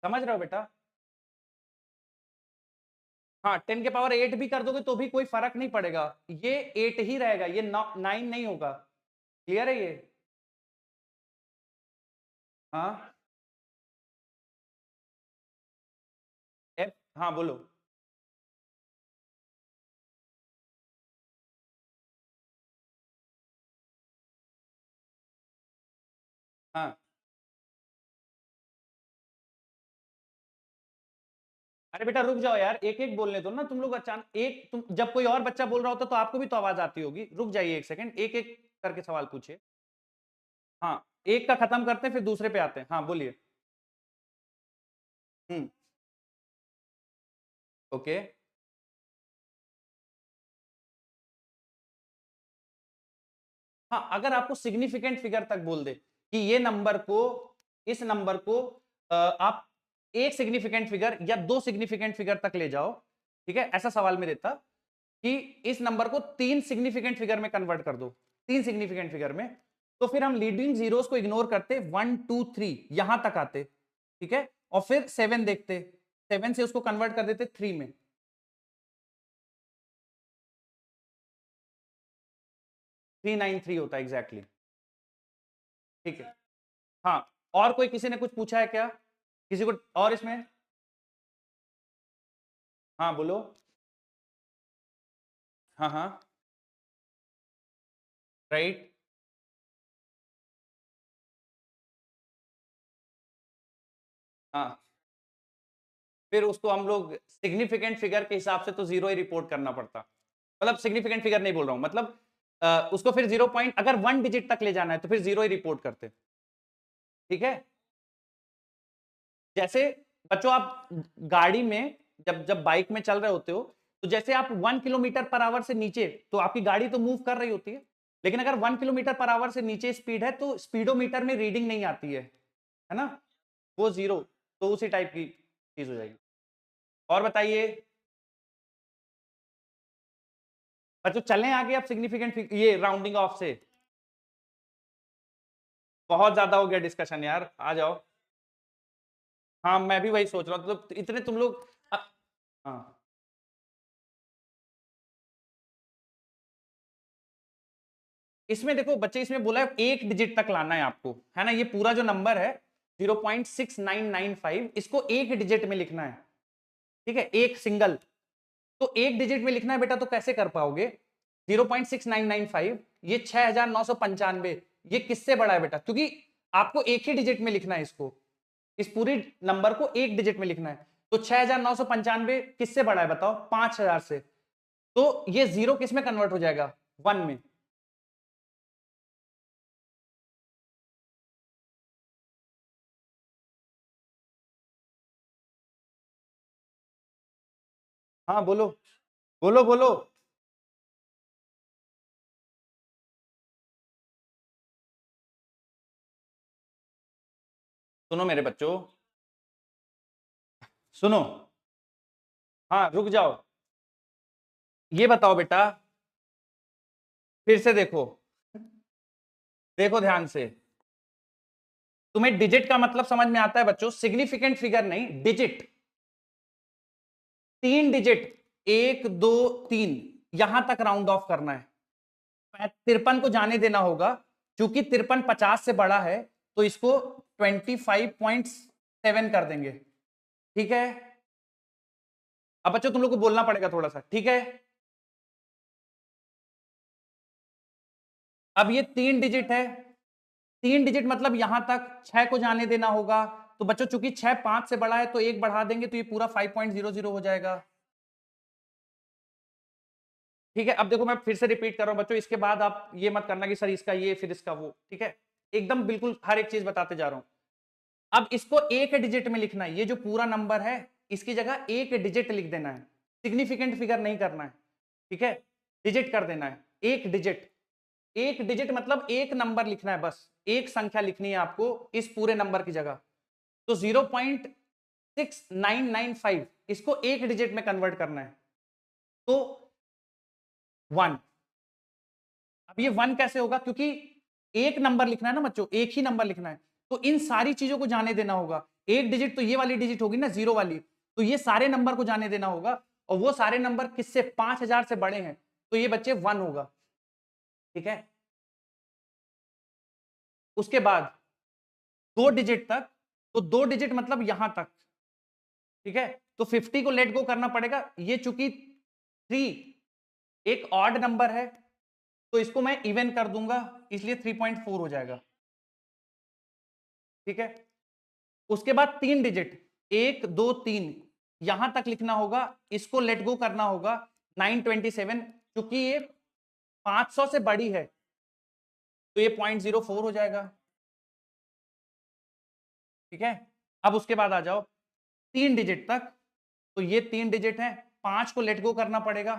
समझ रहे हो बेटा? हाँ, 10 के पावर 8 भी कर दोगे तो भी कोई फर्क नहीं पड़ेगा, ये 8 ही रहेगा, ये 9 नहीं होगा, क्लियर है ये? हाँ हाँ बोलो। हाँ, अरे बेटा रुक जाओ यार, एक एक बोलने दो ना, तुम लोग अचानक एक, तुम जब कोई और बच्चा बोल रहा होता तो आपको भी तो आवाज आती होगी, रुक जाइए एक सेकंड, एक एक करके सवाल पूछिए। हाँ, एक का खत्म करते हैं फिर दूसरे पे आते हैं। हाँ बोलिए। ओके। हाँ, अगर आपको सिग्निफिकेंट फिगर तक बोल दे कि ये नंबर को, इस नंबर को आप एक सिग्निफिकेंट फिगर या दो सिग्निफिकेंट फिगर तक ले जाओ, ठीक है, ऐसा सवाल में देता कि इस नंबर को तीन सिग्निफिकेंट फिगर में कन्वर्ट कर दो, तीन सिग्निफिकेंट फिगर में, तो फिर हम लीडिंग जीरोस को इग्नोर करते, 1 2 3 यहां तक आते, ठीक है, और फिर 7 देखते, 7 से उसको कन्वर्ट कर देते 3 में। 393 होता है एग्जैक्टली। ठीक है। हाँ, और कोई किसी ने कुछ पूछा है क्या, किसी को और इसमें? हाँ बोलो। हाँ हाँ। राइट। हाँ, फिर उसको हम लोग सिग्निफिकेंट फिगर के हिसाब से तो जीरो ही रिपोर्ट करना पड़ता, मतलब सिग्निफिकेंट फिगर नहीं बोल रहा हूं, मतलब उसको फिर 0 पॉइंट, अगर 1 डिजिट तक ले जाना है तो फिर जीरो ही रिपोर्ट करते। ठीक है। जैसे बच्चों आप गाड़ी में जब जब बाइक में चल रहे होते हो, तो जैसे आप 1 किलोमीटर पर आवर से नीचे, तो आपकी गाड़ी तो मूव कर रही होती है, लेकिन अगर 1 किलोमीटर पर आवर से नीचे स्पीड है तो स्पीडोमीटर में रीडिंग नहीं आती है ना, वो जीरो, तो उसी टाइप की चीज हो जाएगी। और बताइए बच्चों, चलें आगे आप सिग्निफिकेंट ये राउंडिंग ऑफ से? बहुत ज्यादा हो गया डिस्कशन यार, आ जाओ। हाँ मैं भी वही सोच रहा हूँ, तो इतने तुम लोग हाँ इसमें देखो बच्चे, इसमें बोला है एक डिजिट तक लाना है आपको, है ना, ये पूरा जो नंबर है 0.6995 इसको एक डिजिट में लिखना है, ठीक है, एक सिंगल, तो एक डिजिट में लिखना है बेटा, तो कैसे कर पाओगे? 0.6995 ये 6995 ये किससे बड़ा है बेटा, क्योंकि आपको एक ही डिजिट में लिखना है इसको, इस पूरी नंबर को एक डिजिट में लिखना है, तो 6995 किससे बड़ा है बताओ? 5000 से, तो ये जीरो किस में कन्वर्ट हो जाएगा? 1 में। हाँ बोलो बोलो बोलो। सुनो मेरे बच्चों, सुनो, हाँ रुक जाओ, ये बताओ बेटा, फिर से देखो, देखो ध्यान से, तुम्हें डिजिट का मतलब समझ में आता है बच्चों? सिग्निफिकेंट फिगर नहीं, डिजिट, तीन डिजिट, 1 2 3 यहां तक राउंड ऑफ करना है, 53 को जाने देना होगा, क्योंकि 53 50 से बड़ा है, तो इसको 25.7 कर देंगे, ठीक है। अब बच्चों तुम लोग को बोलना पड़ेगा थोड़ा सा, ठीक है। अब ये तीन डिजिट है, तीन डिजिट मतलब यहां तक 6 को जाने देना होगा, तो बच्चों चूंकि 6 5 से बड़ा है तो एक बढ़ा देंगे, तो ये पूरा 5.00 हो जाएगा, ठीक है। अब देखो मैं फिर से रिपीट कर रहा हूं बच्चों, इसके बाद आप ये मत करना कि सर इसका ये फिर इसका वो, ठीक है, एकदम बिल्कुल हर एक चीज बताते जा रहा हूं। अब इसको एक डिजिट में लिखना है, ये जो पूरा नंबर है इसकी जगह एक डिजिट लिख देना है, सिग्निफिकेंट फिगर नहीं करना है, ठीक है, डिजिट कर देना है, एक डिजिट, एक डिजिट मतलब एक नंबर लिखना है, बस एक संख्या लिखनी है आपको इस पूरे नंबर की जगह, तो 0.6995 इसको एक डिजिट में कन्वर्ट करना है, तो 1। अब ये 1 कैसे होगा, क्योंकि एक नंबर लिखना है ना बच्चों, एक ही नंबर लिखना है, तो इन सारी चीजों को जाने देना होगा, एक डिजिट तो ये वाली डिजिट होगी ना, जीरो वाली, तो ये सारे नंबर को जाने देना होगा, और वो सारे नंबर किससे? 5000 से बड़े हैं, तो ये बच्चे 1 होगा, ठीक है। उसके बाद दो डिजिट तक, तो दो डिजिट मतलब यहां तक, ठीक है, तो 50 को लेट गो करना पड़ेगा, ये चूंकि 3 एक ऑड नंबर है, तो इसको मैं इवन कर दूंगा, इसलिए 3.4 हो जाएगा, ठीक है। उसके बाद तीन डिजिट, 1 2 3 यहां तक लिखना होगा, इसको लेट गो करना होगा 927, क्योंकि ये 500 से बड़ी है, तो ये 0.04 हो जाएगा, ठीक है। अब उसके बाद आ जाओ 3 डिजिट तक, तो ये 3 डिजिट है, 5 को लेट गो करना पड़ेगा,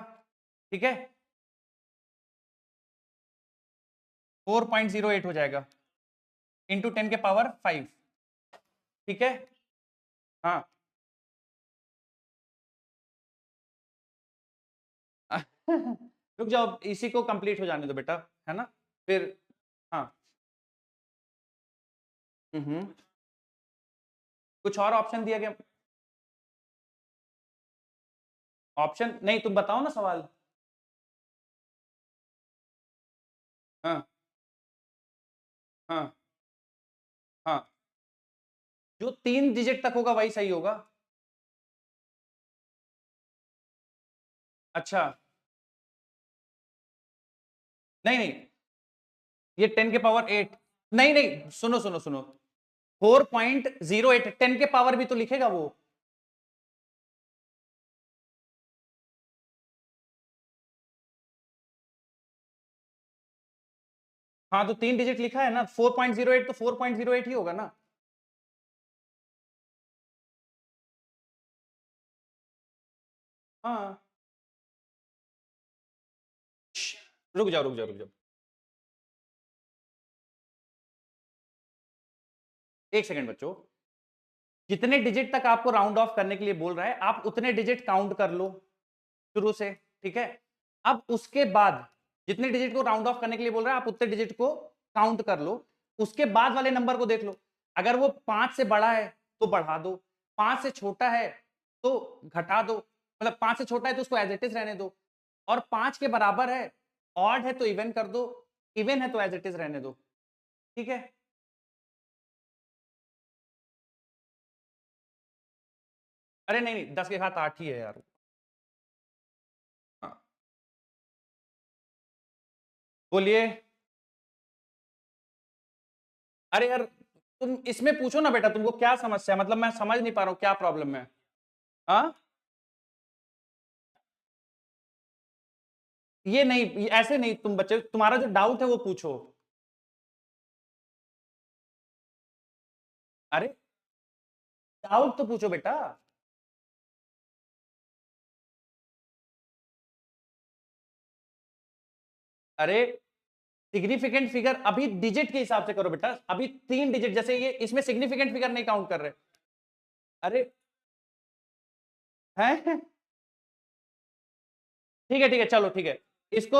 ठीक है, 4.08 हो जाएगा इंटू 10 के पावर 5, ठीक है। हाँ रुक जाओ, इसी को कंप्लीट हो जाने दो बेटा, है ना, फिर हाँ। कुछ और ऑप्शन दिया गया? ऑप्शन नहीं, तुम बताओ ना सवाल। हाँ हाँ हाँ, जो 3 डिजिट तक होगा वही सही होगा। अच्छा, नहीं नहीं, ये 10 के पावर 8, नहीं नहीं, सुनो सुनो सुनो, 4.08, 10 के पावर भी तो लिखेगा वो। हाँ तो 3 डिजिट लिखा है ना, 4.08 तो 4.08 ही होगा ना। हाँ, रुक जाओ रुक जाओ रुक जाओ, एक सेकंड बच्चों, जितने डिजिट तक आपको राउंड ऑफ करने के लिए बोल रहा है आप उतने डिजिट काउंट कर लो शुरू से, ठीक है। अब उसके बाद जितने डिजिट को राउंड ऑफ करने के लिए बोल रहा है आप उतने डिजिट को काउंट कर लो, उसके बाद वाले नंबर को देख लो, अगर वो 5 से बड़ा है तो बढ़ा दो, 5 से छोटा है तो घटा दो, मतलब 5 से छोटा है तो उसको एज इट इज रहने दो, और 5 के बराबर है, ऑड है तो इवन कर दो, इवन है तो एज इट इज रहने दो, ठीक है। अरे नहीं नहीं, 10 के साथ 8 ही है यार। हाँ, बोलिए। अरे यार तुम इसमें पूछो ना बेटा, तुमको क्या समस्या है, मतलब मैं समझ नहीं पा रहा हूँ क्या प्रॉब्लम है। हाँ, ये नहीं, ये ऐसे नहीं, तुम बच्चे तुम्हारा जो डाउट है वो पूछो। अरे डाउट तो पूछो बेटा। अरे सिग्निफिकेंट फिगर अभी डिजिट के हिसाब से करो बेटा, अभी 3 डिजिट, जैसे ये इसमें सिग्निफिकेंट फिगर नहीं काउंट कर रहे। अरे हैं, ठीक है चलो ठीक है, इसको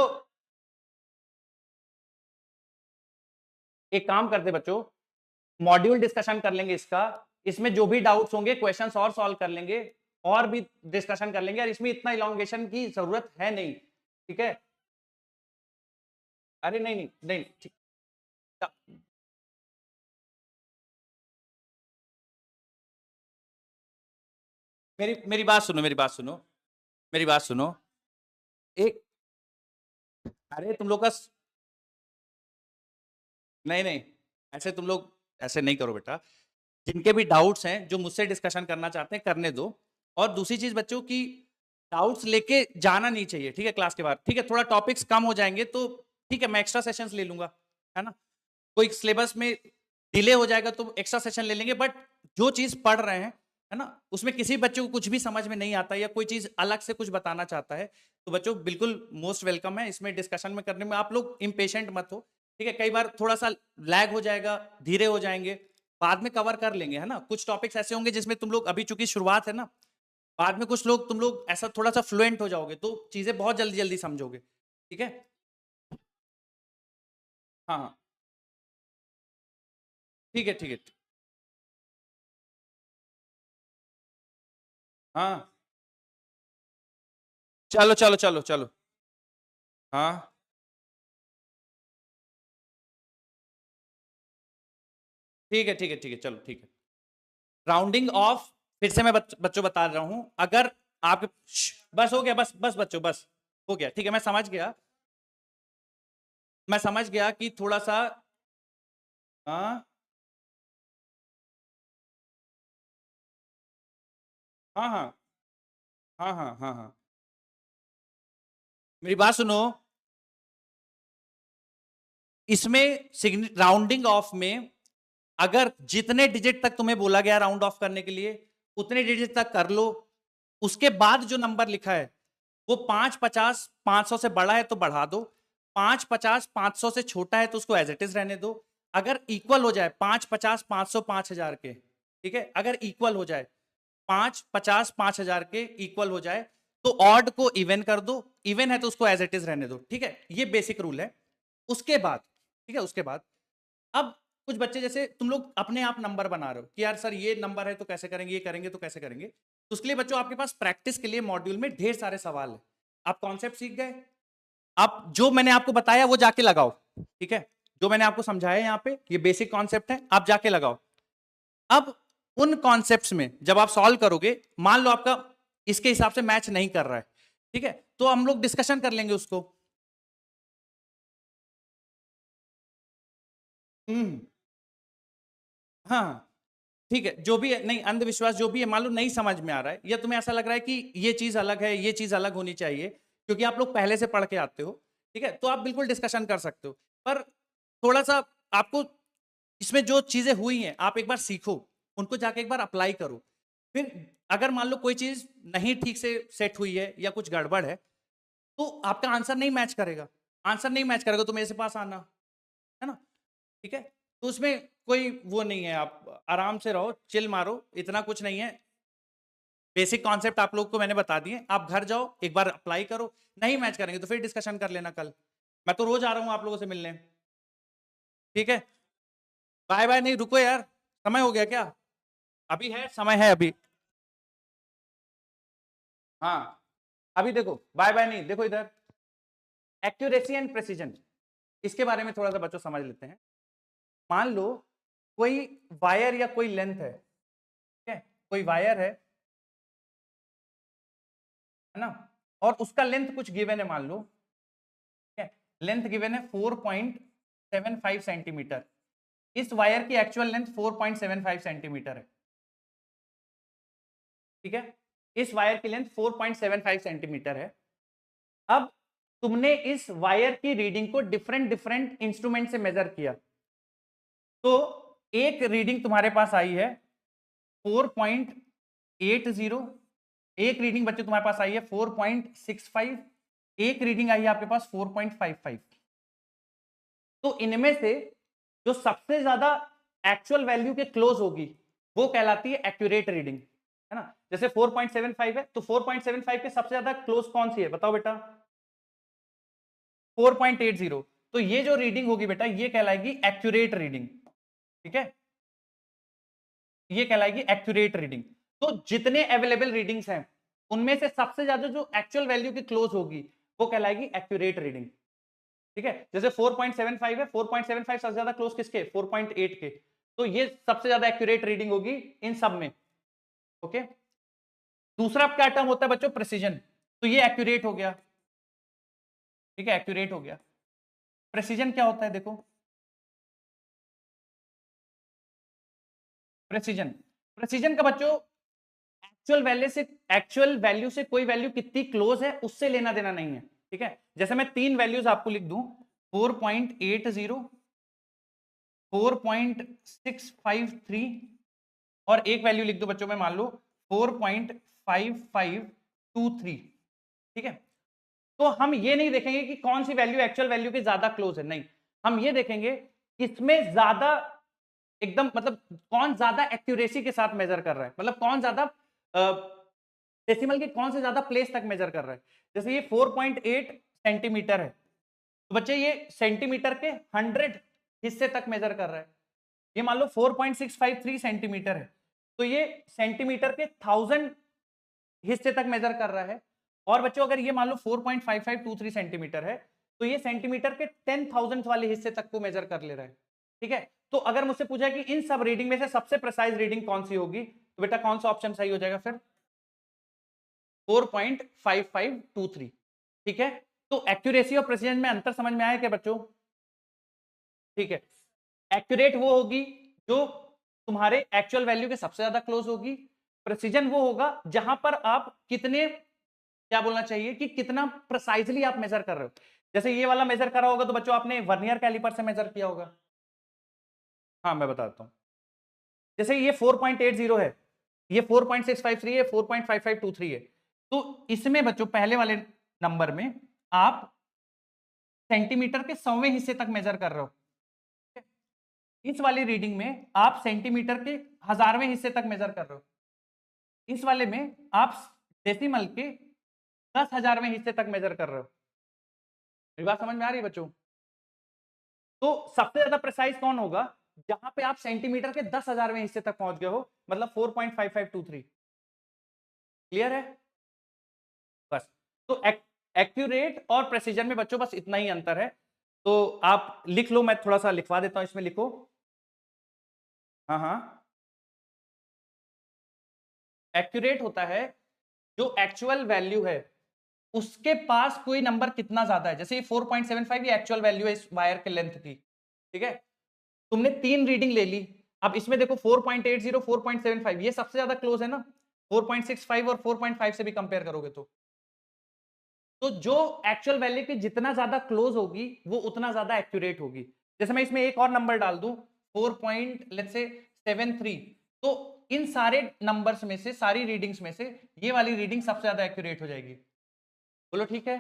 एक काम करते बच्चों, मॉड्यूल डिस्कशन कर लेंगे इसका, इसमें जो भी डाउट्स होंगे क्वेश्चंस और सॉल्व कर लेंगे, और भी डिस्कशन कर लेंगे, और इसमें इतना इलॉन्गेशन की जरूरत है नहीं, ठीक है। अरे नहीं नहीं नहीं, ठीक। मेरी मेरी बात सुनो, मेरी बात सुनो, मेरी बात सुनो, एक, अरे तुम लोग का नहीं नहीं, ऐसे तुम लोग ऐसे नहीं करो बेटा, जिनके भी डाउट्स हैं जो मुझसे डिस्कशन करना चाहते हैं करने दो, और दूसरी चीज बच्चों की, डाउट्स लेके जाना नहीं चाहिए, ठीक है, क्लास के बाद, ठीक है, थोड़ा टॉपिक्स कम हो जाएंगे तो ठीक है, मैं एक्स्ट्रा सेशंस ले लूंगा, है ना, कोई सिलेबस में डिले हो जाएगा तो एक्स्ट्रा सेशन ले लेंगे, बट जो चीज पढ़ रहे हैं, है ना, उसमें किसी बच्चे को कुछ भी समझ में नहीं आता या कोई चीज अलग से कुछ बताना चाहता है, तो बच्चों बिल्कुल मोस्ट वेलकम है, इसमें डिस्कशन में करने में आप लोग इम्पेशेंट मत हो, ठीक है, कई बार थोड़ा सा लैग हो जाएगा, धीरे हो जाएंगे, बाद में कवर कर लेंगे, है ना, कुछ टॉपिक्स ऐसे होंगे जिसमें तुम लोग अभी चूंकि शुरुआत है ना, बाद में कुछ लोग तुम लोग ऐसा थोड़ा सा फ्लुएंट हो जाओगे तो चीजें बहुत जल्दी जल्दी समझोगे, ठीक है। हाँ हाँ, ठीक है, हाँ, चलो चलो चलो चलो, हाँ ठीक है चलो ठीक है, राउंडिंग ऑफ, फिर से मैं बच्चों बता रहा हूं, अगर आप, बस हो गया, बस बस बच्चों बस, हो गया, ठीक है, मैं समझ गया, मैं समझ गया कि थोड़ा सा, हाँ हाँ हाँ हाँ, मेरी बात सुनो, इसमें राउंडिंग ऑफ में अगर जितने डिजिट तक तुम्हें बोला गया राउंड ऑफ करने के लिए उतने डिजिट तक कर लो, उसके बाद जो नंबर लिखा है वो 550 500 से बड़ा है तो बढ़ा दो, 550 500 से छोटा है तो उसको एज इट इज रहने दो। अगर इक्वल हो जाए 550 500 5000 के, ठीक है, अगर इक्वल हो जाए 550 5000 के इक्वल हो जाए तो ऑड को इवन कर दो, इवन है तो उसको एज इट इज रहने दो, ठीक है, ये बेसिक रूल है। उसके बाद, ठीक है, उसके बाद अब कुछ बच्चे जैसे तुम लोग अपने आप नंबर बना रहे हो कि यार सर ये नंबर है तो कैसे करेंगे, ये करेंगे तो कैसे करेंगे, तो उसके लिए बच्चों आपके पास प्रैक्टिस के लिए मॉड्यूल में ढेर सारे सवाल है। आप कॉन्सेप्ट सीख गए, आप जो मैंने आपको बताया वो जाके लगाओ, ठीक है, जो मैंने आपको समझाया यहाँ पे ये बेसिक कॉन्सेप्ट है, आप जाके लगाओ। अब उन कॉन्सेप्ट्स में जब आप सॉल्व करोगे, मान लो आपका इसके हिसाब से मैच नहीं कर रहा है, ठीक है, तो हम लोग डिस्कशन कर लेंगे उसको। हाँ ठीक है, जो भी है, नहीं अंधविश्वास जो भी है, मान लो नहीं समझ में आ रहा है या तुम्हें ऐसा लग रहा है कि ये चीज अलग है, ये चीज अलग होनी चाहिए, क्योंकि आप लोग पहले से पढ़ के आते हो, ठीक है, तो आप बिल्कुल डिस्कशन कर सकते हो। पर थोड़ा सा आपको इसमें जो चीजें हुई हैं आप एक बार सीखो, उनको जाके एक बार अप्लाई करो, फिर अगर मान लो कोई चीज नहीं ठीक से सेट हुई है या कुछ गड़बड़ है तो आपका आंसर नहीं मैच करेगा, आंसर नहीं मैच करेगा तो मेरे से पास आना, है ना, ठीक है, तो उसमें कोई वो नहीं है, आप आराम से रहो, चिल मारो, इतना कुछ नहीं है। बेसिक कॉन्सेप्ट आप लोग को मैंने बता दिए, आप घर जाओ एक बार अप्लाई करो, नहीं मैच करेंगे तो फिर डिस्कशन कर लेना कल। मैं तो रोज आ रहा हूं आप लोगों से मिलने, ठीक है, बाय बाय नहीं, रुको यार, समय हो गया क्या, अभी है, समय है अभी, हाँ अभी देखो, बाय बाय नहीं, देखो इधर, एक्यूरेसी एंड प्रेसिजन, इसके बारे में थोड़ा सा बच्चों समझ लेते हैं। मान लो कोई वायर या कोई लेंथ है, ठीक है, कोई वायर है ना, और उसका लेंथ कुछ गिवन है, मान लो, ठीक है, लेंथ गिवन है 4.75 सेंटीमीटर, इस वायर की एक्चुअल लेंथ 4.75 सेंटीमीटर है, ठीक है, इस वायर की लेंथ 4.75 सेंटीमीटर है। अब तुमने इस वायर की रीडिंग को डिफरेंट डिफरेंट इंस्ट्रूमेंट से मेजर किया, तो एक रीडिंग तुम्हारे पास आई है 4.80, एक रीडिंग बच्चे तुम्हारे पास आई है 4.65, एक रीडिंग आई है आपके पास 4.55। तो इनमें से जो सबसे ज्यादा एक्चुअल वैल्यू के क्लोज होगी वो कहलाती है एक्यूरेट रीडिंग, है ना, जैसे 4.75 है तो 4.75 के सबसे ज्यादा क्लोज कौन सी है बताओ बेटा, 4.80, तो ये जो रीडिंग होगी बेटा ये कहलाएगी एक्यूरेट रीडिंग, ठीक है, ये कहलाएगी एक्यूरेट रीडिंग। तो जितने अवेलेबल रीडिंग्स हैं उनमें से सबसे ज्यादा जो एक्चुअल वैल्यू की क्लोज होगी वो कहलाएगी एक्यूरेट रीडिंग, ठीक है, जैसे 4.75 है, 4.75 सबसे ज्यादा क्लोज किसके, 4.8 के, तो ये सबसे ज्यादा एक्यूरेट रीडिंग होगी इन सब में, ओके। दूसरा क्या टर्म होता है बच्चों, प्रेसिजन, तो ये एक्यूरेट हो गया, ठीक है, एक्यूरेट हो गया। प्रेसिजन क्या होता है देखो, प्रेसिजन, प्रेसिजन का बच्चों एक्चुअल वैल्यू से कोई वैल्यू कितनी क्लोज है उससे लेना देना नहीं है, ठीक है, जैसे मैं तीन वैल्यूज आपको लिख दूं 4.80, 4.653 और एक वैल्यू लिख दो बच्चों में मान लो 4.5523, ठीक है, तो हम ये नहीं देखेंगे कि कौन सी वैल्यू एक्चुअल वैल्यू के ज्यादा क्लोज है, नहीं, हम ये देखेंगे इसमें ज्यादा एकदम मतलब कौन ज्यादा एक्यूरेसी के साथ मेजर कर रहा है, मतलब कौन ज्यादा डेसिमल के कौन से ज्यादा प्लेस तक मेजर कर रहा है। जैसे ये 4.8 सेंटीमीटर है तो बच्चे ये सेंटीमीटर के 100 हिस्से तक मेजर कर रहा है, ये मान लो 4.653 सेंटीमीटर है तो ये सेंटीमीटर के 1000 हिस्से तक मेजर कर रहा है, और बच्चों अगर ये मान लो 4.5523 सेंटीमीटर है तो ये सेंटीमीटर के 10,000 वाले हिस्से तक को मेजर कर ले रहा है, ठीक है, तो अगर मुझसे पूछा कि इन सब रीडिंग में से सबसे प्रिसाइज रीडिंग कौन सी होगी तो बेटा कौन सा ऑप्शन सही हो जाएगा फिर, 4.5523, ठीक है, तो एक्यूरेसी और प्रेसिजन में अंतर समझ में आया क्या बच्चों, ठीक है, एक्यूरेट वो होगी जो तुम्हारे एक्चुअल वैल्यू के सबसे ज्यादा क्लोज होगी, प्रेसिजन वो होगा जहां पर आप कितने, क्या बोलना चाहिए कि कितना प्रिसाइजली आप मेजर कर रहे हो, जैसे ये वाला मेजर करा होगा तो बच्चों आपने वर्नियर कैलिपर से मेजर किया होगा, हाँ मैं बताता हूं, जैसे ये 4.80 है, ये 4.653 है, 4.5523 है। तो इसमें बच्चों पहले वाले नंबर में आप सेंटीमीटर के 100वें हिस्से तक मेजर कर रहे हो। इस वाली रीडिंग में आप सेंटीमीटर के 1000वें हिस्से तक मेजर कर रहे हो। इस वाले में आप डेसिमल के 10,000वें हिस्से तक मेजर कर रहे हो। मेरी बात समझ में आ रही है बच्चों? तो सबसे ज्यादा प्रिसाइज कौन होगा? जहां पे आप सेंटीमीटर के 10,000वें हिस्से तक पहुंच गए हो, मतलब 4.5523। क्लियर है? बस। तो एक्यूरेट और प्रेसिजन में बच्चों बस इतना ही अंतर है। तो आप लिख लो, मैं थोड़ा सा लिखवा देता हूं, इसमें लिखो। हाँ हाँ। एक्यूरेट होता है जो एक्चुअल वैल्यू है उसके पास कोई नंबर कितना ज्यादा है। जैसे ये 4.75 ये एक्चुअल वैल्यू है इस वायर के लेंथ की, ठीक है? तुमने 3 रीडिंग ले ली, अब इसमें देखो 4.80, 4.75 ये सबसे ज्यादा क्लोज है ना, 4.65 और 4.5 से भी कंपेयर करोगे तो जो एक्चुअल वैल्यू की जितना ज्यादा क्लोज होगी वो उतना ज्यादा एक्यूरेट होगी। जैसे मैं इसमें एक और नंबर डाल दूं 4.73, तो इन सारे नंबर्स में से, सारी रीडिंग्स में से ये वाली रीडिंग सबसे ज्यादा एक्यूरेट हो जाएगी। बोलो ठीक है?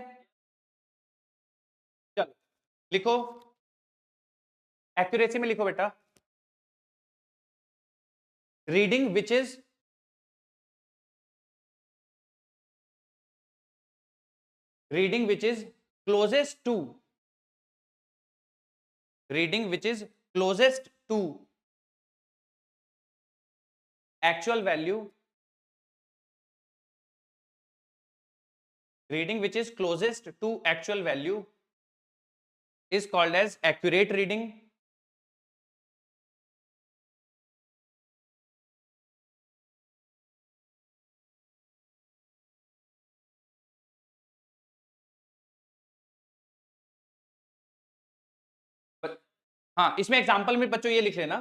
चलो लिखो, एक्यूरेसी में लिखो बेटा, reading which is closest to, reading which is closest to actual value, reading which is closest to actual value is called as accurate reading. हाँ, इसमें एग्जांपल में बच्चों ये लिख लेना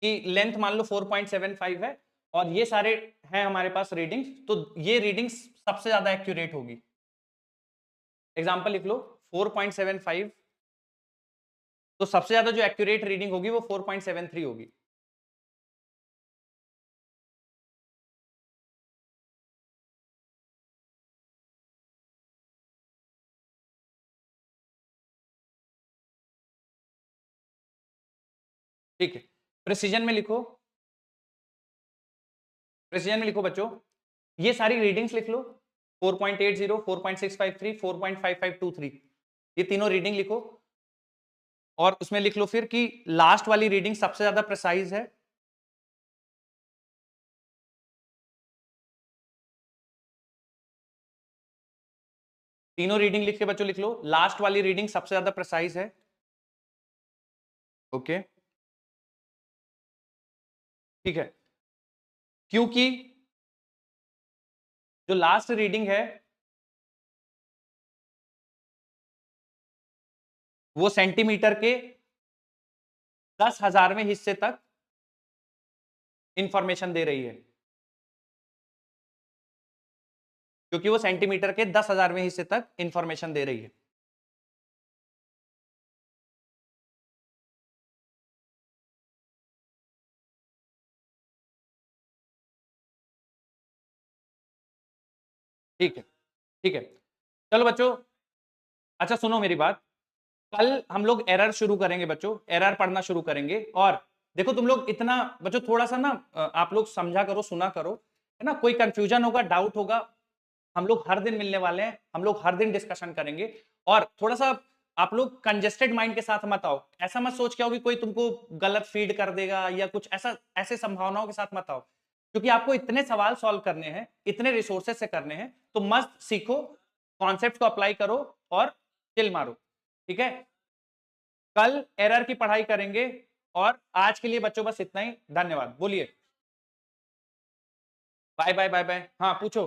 कि लेंथ मान लो 4.75 है और ये सारे हैं हमारे पास रीडिंग्स, तो ये रीडिंग्स सबसे ज्यादा एक्यूरेट होगी। एग्जांपल लिख लो 4.75, तो सबसे ज्यादा जो एक्यूरेट रीडिंग होगी वो 4.73 होगी। ठीक है, प्रेसिजन में लिखो, प्रेसिजन में लिखो बच्चों, ये सारी रीडिंग्स लिख लो, 4.80, 4.653, 4.5523, ये तीनों रीडिंग लिखो और उसमें लिख लो फिर कि लास्ट वाली रीडिंग सबसे ज्यादा प्रिसाइज है। तीनों रीडिंग लिख के बच्चों लिख लो, लास्ट वाली रीडिंग सबसे ज्यादा प्रिसाइज है। ओके, ठीक है, क्योंकि जो लास्ट रीडिंग है वो सेंटीमीटर के 10,000वें हिस्से तक इंफॉर्मेशन दे रही है, क्योंकि वो सेंटीमीटर के 10,000वें हिस्से तक इंफॉर्मेशन दे रही है। ठीक है, ठीक है, चलो बच्चों, अच्छा सुनो मेरी बात, कल हम लोग एरर शुरू करेंगे बच्चों, एरर पढ़ना शुरू करेंगे। और देखो तुम लोग इतना बच्चों थोड़ा सा ना आप लोग समझा करो, सुना करो, है ना? कोई कंफ्यूजन होगा, डाउट होगा, हम लोग हर दिन मिलने वाले हैं, हम लोग हर दिन डिस्कशन करेंगे। और थोड़ा सा आप लोग कंजेस्टेड माइंड के साथ मत आओ, ऐसा मत सोच के आओ कि कोई तुमको गलत फीड कर देगा या कुछ ऐसा, ऐसे संभावनाओं के साथ मत आओ, क्योंकि आपको इतने सवाल सॉल्व करने हैं, इतने रिसोर्सेज से करने हैं, तो मस्त सीखो, कॉन्सेप्ट को अप्लाई करो और चिल मारो, ठीक है? कल एरर की पढ़ाई करेंगे और आज के लिए बच्चों बस इतना ही। धन्यवाद, बोलिए बाय बाय बाय बाय। हाँ पूछो,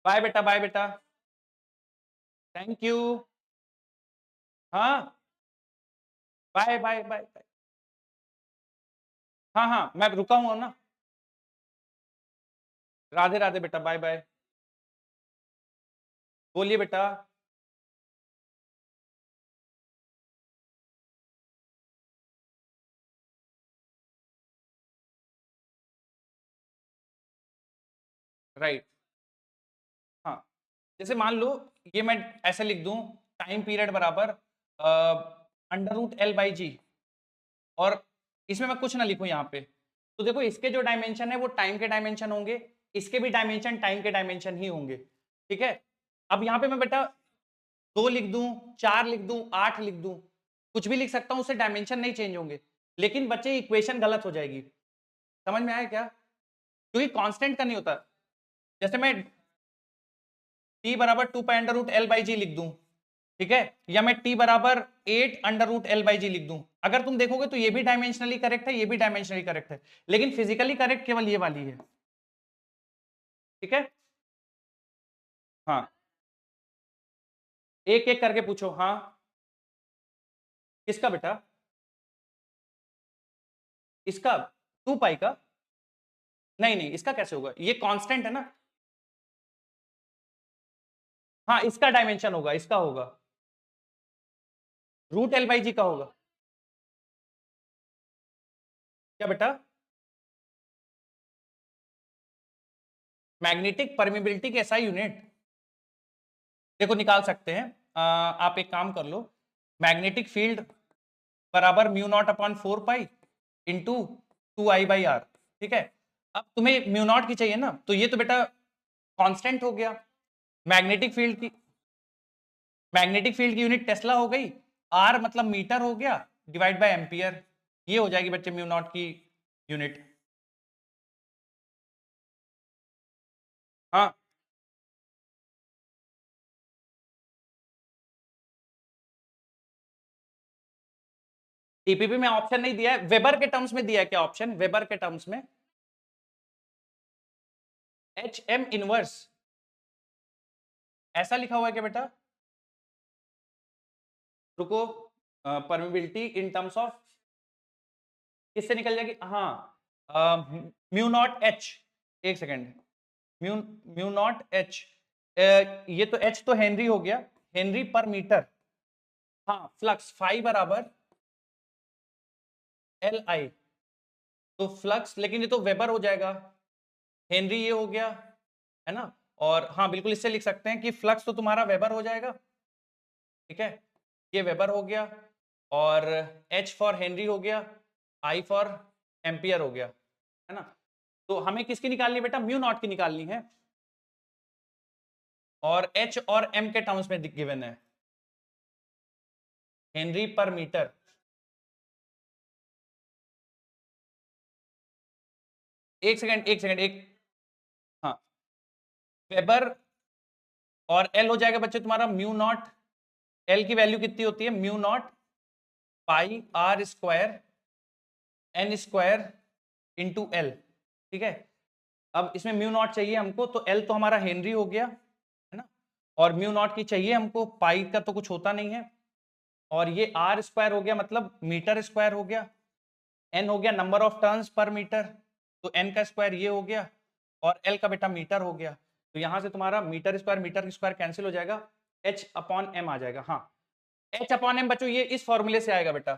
बाय बेटा, बाय बेटा, थैंक यू। हाँ, बाय बाय बाय बाय। हाँ हाँ, मैं रुका हूँ ना। राधे राधे बेटा, बाय बाय। बोलिए बेटा। राइट। हाँ, जैसे मान लो ये मैं ऐसे लिख दूं, टाइम पीरियड बराबर अंडर रूट एल बाई जी, और इसमें मैं कुछ ना लिखूं यहाँ पे। तो देखो इसके जो डायमेंशन है वो टाइम के डायमेंशन होंगे, इसके भी डायमेंशन टाइम के डायमेंशन ही होंगे, ठीक है। अब यहाँ पे मैं बेटा 2 लिख दूं, 4 लिख दूं, 8 लिख दूं, कुछ भी लिख सकता हूं, उससे डायमेंशन नहीं चेंज होंगे, लेकिन बच्चे इक्वेशन गलत हो जाएगी। समझ में आया क्या? क्योंकि कांस्टेंट का नहीं होता। जैसे मैं t बराबर 2 pi under root L by g लिख दूं, ठीक है, या मैं t बराबर 8 under root L by g लिख दूं, अगर तुम देखोगे तो ये भी डायमेंशनली करेक्ट है, ये भी डायमेंशनली करेक्ट है, लेकिन फिजिकली करेक्ट केवल ये वाली है, ठीक है। हाँ, एक एक करके पूछो। हाँ, किसका बेटा? इसका 2 पाई का? नहीं नहीं, इसका कैसे होगा, ये कांस्टेंट है ना। हाँ, इसका डायमेंशन होगा, इसका होगा, रूट एल बाई जी का होगा। क्या बेटा? मैग्नेटिक परमिबिलिटी के एसआई यूनिट देखो निकाल सकते हैं। आप एक काम कर लो, मैग्नेटिक फील्ड बराबर mu naught upon 4 pi into 2I/R, ठीक है। अब तुम्हें म्यू नॉट की चाहिए ना, तो ये तो बेटा कांस्टेंट हो गया। मैग्नेटिक फील्ड की यूनिट टेस्ला हो गई, आर मतलब मीटर हो गया, डिवाइड बाय एम्पियर, ये हो जाएगी बच्चे म्यू नॉट की यूनिट। हाँ, टीपीपी में ऑप्शन नहीं दिया है, वेबर के टर्म्स में दिया है क्या ऑप्शन? वेबर के टर्म्स में एच एम इनवर्स ऐसा लिखा हुआ है क्या बेटा? रुको, परमिबिलिटी इन टर्म्स ऑफ किससे निकल जाएगी? हाँ, म्यू नॉट एच, एक second, mu mu naught H, ये तो एच तो हेनरी हो गया, हेनरी पर मीटर। हाँ, फ्लक्स फाई बराबर एल आई, तो फ्लक्स, लेकिन ये तो वेबर हो जाएगा, हेनरी ये हो गया, है ना। और हाँ बिल्कुल इससे लिख सकते हैं कि फ्लक्स तो तुम्हारा वेबर हो जाएगा, ठीक है, ये वेबर हो गया, और एच फॉर हेनरी हो गया, आई फॉर एम्पियर हो गया, है ना। तो हमें किसकी निकालनी है बेटा? म्यू नॉट की निकालनी है, और एच और एम के टर्म्स में गिवन है, हेनरी पर मीटर। एक सेकंड एक सेकंड एक, हाँ, वेबर और एल हो जाएगा बच्चे तुम्हारा म्यू नॉट, एल की वैल्यू कितनी होती है? Mu naught pi r square n square into L, ठीक है। अब इसमें म्यू नॉट चाहिए हमको, तो एल तो हमारा हेनरी हो गया, है ना, और म्यू नॉट की चाहिए हमको, पाई का तो कुछ होता नहीं है, और ये आर स्क्वायर हो गया मतलब मीटर स्क्वायर हो गया, एन हो गया नंबर ऑफ टर्न्स पर मीटर, तो एन का स्क्वायर ये हो गया, और एल का बेटा मीटर हो गया, तो यहां से तुम्हारा मीटर स्क्वायर कैंसिल हो जाएगा, एच अपॉन एम आ जाएगा। हाँ, एच अपॉन एम बच्चों ये इस फॉर्मूले से आएगा बेटा,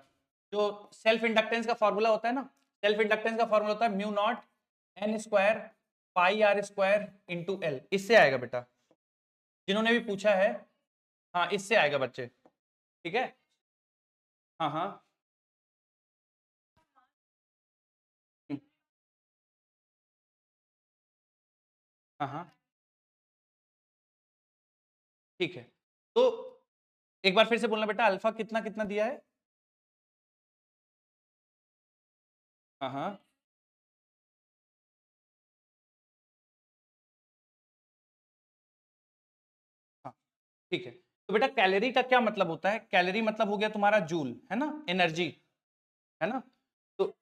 जो सेल्फ इंडक्टेंस का फॉर्मूला होता है ना, सेल्फ इंडक्टेंस का फॉर्मूला होता है mu naught n square pi r square into L, इससे आएगा बेटा, जिन्होंने भी पूछा है। हाँ, इससे आएगा बच्चे, ठीक है। हाँ हाँ, हम्म, हाँ हाँ, ठीक है। तो एक बार फिर से बोलना बेटा, अल्फा कितना कितना दिया है? हाँ हाँ, हाँ, ठीक है। तो बेटा कैलोरी का क्या मतलब होता है? कैलोरी मतलब हो गया तुम्हारा जूल, है ना, एनर्जी, है ना। तो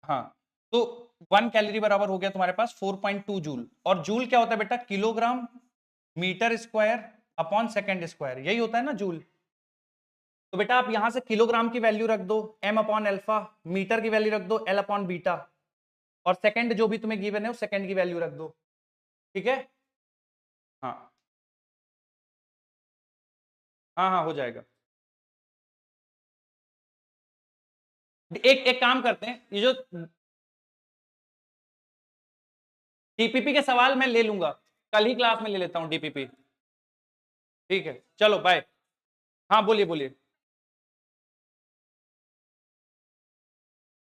हाँ, तो 1 कैलोरी बराबर हो गया तुम्हारे पास 4.2 जूल, और जूल क्या होता है बेटा? Kilogram metre square upon second square, यही होता है ना जूल। तो बेटा आप यहां से किलोग्राम की वैल्यू रख दो एम अपॉन अल्फा, मीटर की वैल्यू रख दो एल अपॉन बीटा, और सेकंड जो भी तुम्हें गिवन है उस सेकंड की वैल्यू रख दो, ठीक है। हाँ हाँ, हाँ हो जाएगा। एक एक काम करते हैं, ये जो डीपीपी के सवाल मैं ले लूंगा, कल ही क्लास में ले लेता हूं डीपीपी। ठीक है, चलो बाय। हाँ बोलिए बोलिए।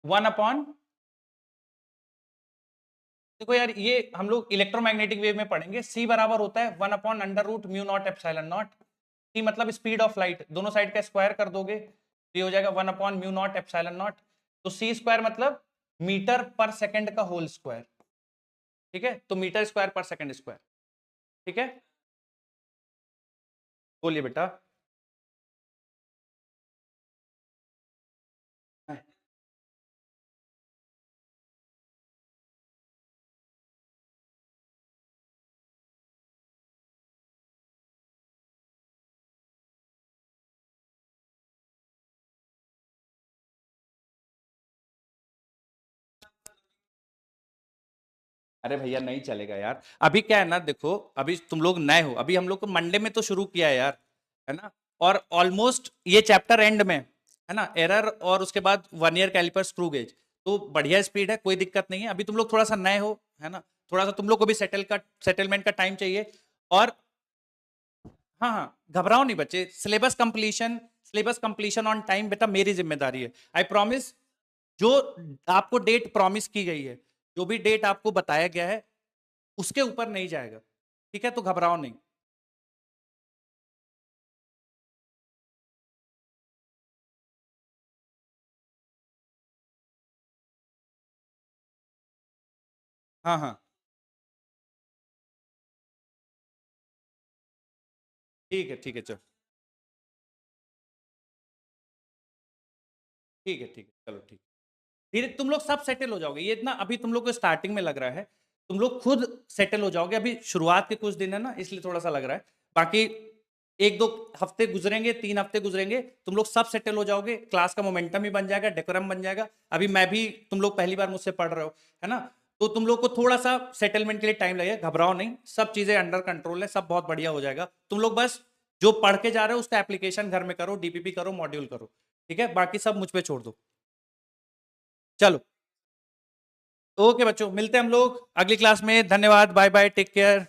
1/, देखो यार ये हम लोग इलेक्ट्रोमैग्नेटिक वेव में पढ़ेंगे। सी बराबर होता है 1/√μ0 ε0। सी मतलब स्पीड ऑफ लाइट, दोनों साइड का स्क्वायर कर दोगे तो ये हो जाएगा 1/μ0 ε0। तो सी स्क्वायर मतलब मीटर पर सेकंड का होल स्क्वायर। ठीक है, तो मीटर स्क्वायर पर सेकंड स्क्वायर। ठीक है, बोलिए बेटा। अरे भैया नहीं चलेगा यार, अभी क्या है ना, देखो अभी तुम लोग नए हो, अभी हम लोग को मंडे में तो शुरू किया है यार, है ना, और ऑलमोस्ट ये चैप्टर एंड में है ना, एरर और उसके बाद 1 ईयर कैलिपर स्क्रू गेज, तो बढ़िया स्पीड है, कोई दिक्कत नहीं है। अभी तुम लोग थोड़ा सा नए हो, है ना, थोड़ा सा तुम लोग को भी सेटलमेंट का टाइम चाहिए। और हाँ हाँ, घबराओ नहीं बच्चे, सिलेबस कंप्लीशन ऑन टाइम बेटा मेरी जिम्मेदारी है। आई प्रॉमिस, जो आपको डेट प्रॉमिस की गई है, जो भी डेट आपको बताया गया है उसके ऊपर नहीं जाएगा। ठीक है, तो घबराओ नहीं। हाँ हाँ, ठीक है चलो, ठीक है चलो ठीक। धीरे तुम लोग सब सेटल हो जाओगे, ये इतना अभी तुम लोग को स्टार्टिंग में लग रहा है, तुम लोग खुद सेटल हो जाओगे। अभी शुरुआत के कुछ दिन है ना, इसलिए थोड़ा सा लग रहा है, बाकी 1-2 हफ्ते गुजरेंगे, 3 हफ्ते गुजरेंगे, तुम लोग सब सेटल हो जाओगे, क्लास का मोमेंटम भी बन जाएगा, डेकोरम बन जाएगा। अभी मैं भी, तुम लोग पहली बार मुझसे पढ़ रहे हो, है ना, तो तुम लोग को थोड़ा सा सेटलमेंट के लिए टाइम लगेगा, घबराओ नहीं, सब चीजें अंडर कंट्रोल है, सब बहुत बढ़िया हो जाएगा। तुम लोग बस जो पढ़ के जा रहे हो उसका एप्लीकेशन घर में करो, डीपीपी करो, मॉड्यूल करो। ठीक है, बाकी सब मुझ पे छोड़ दो। चलो ओके बच्चों, मिलते हैं हम लोग अगली क्लास में। धन्यवाद, बाय बाय, टेक केयर।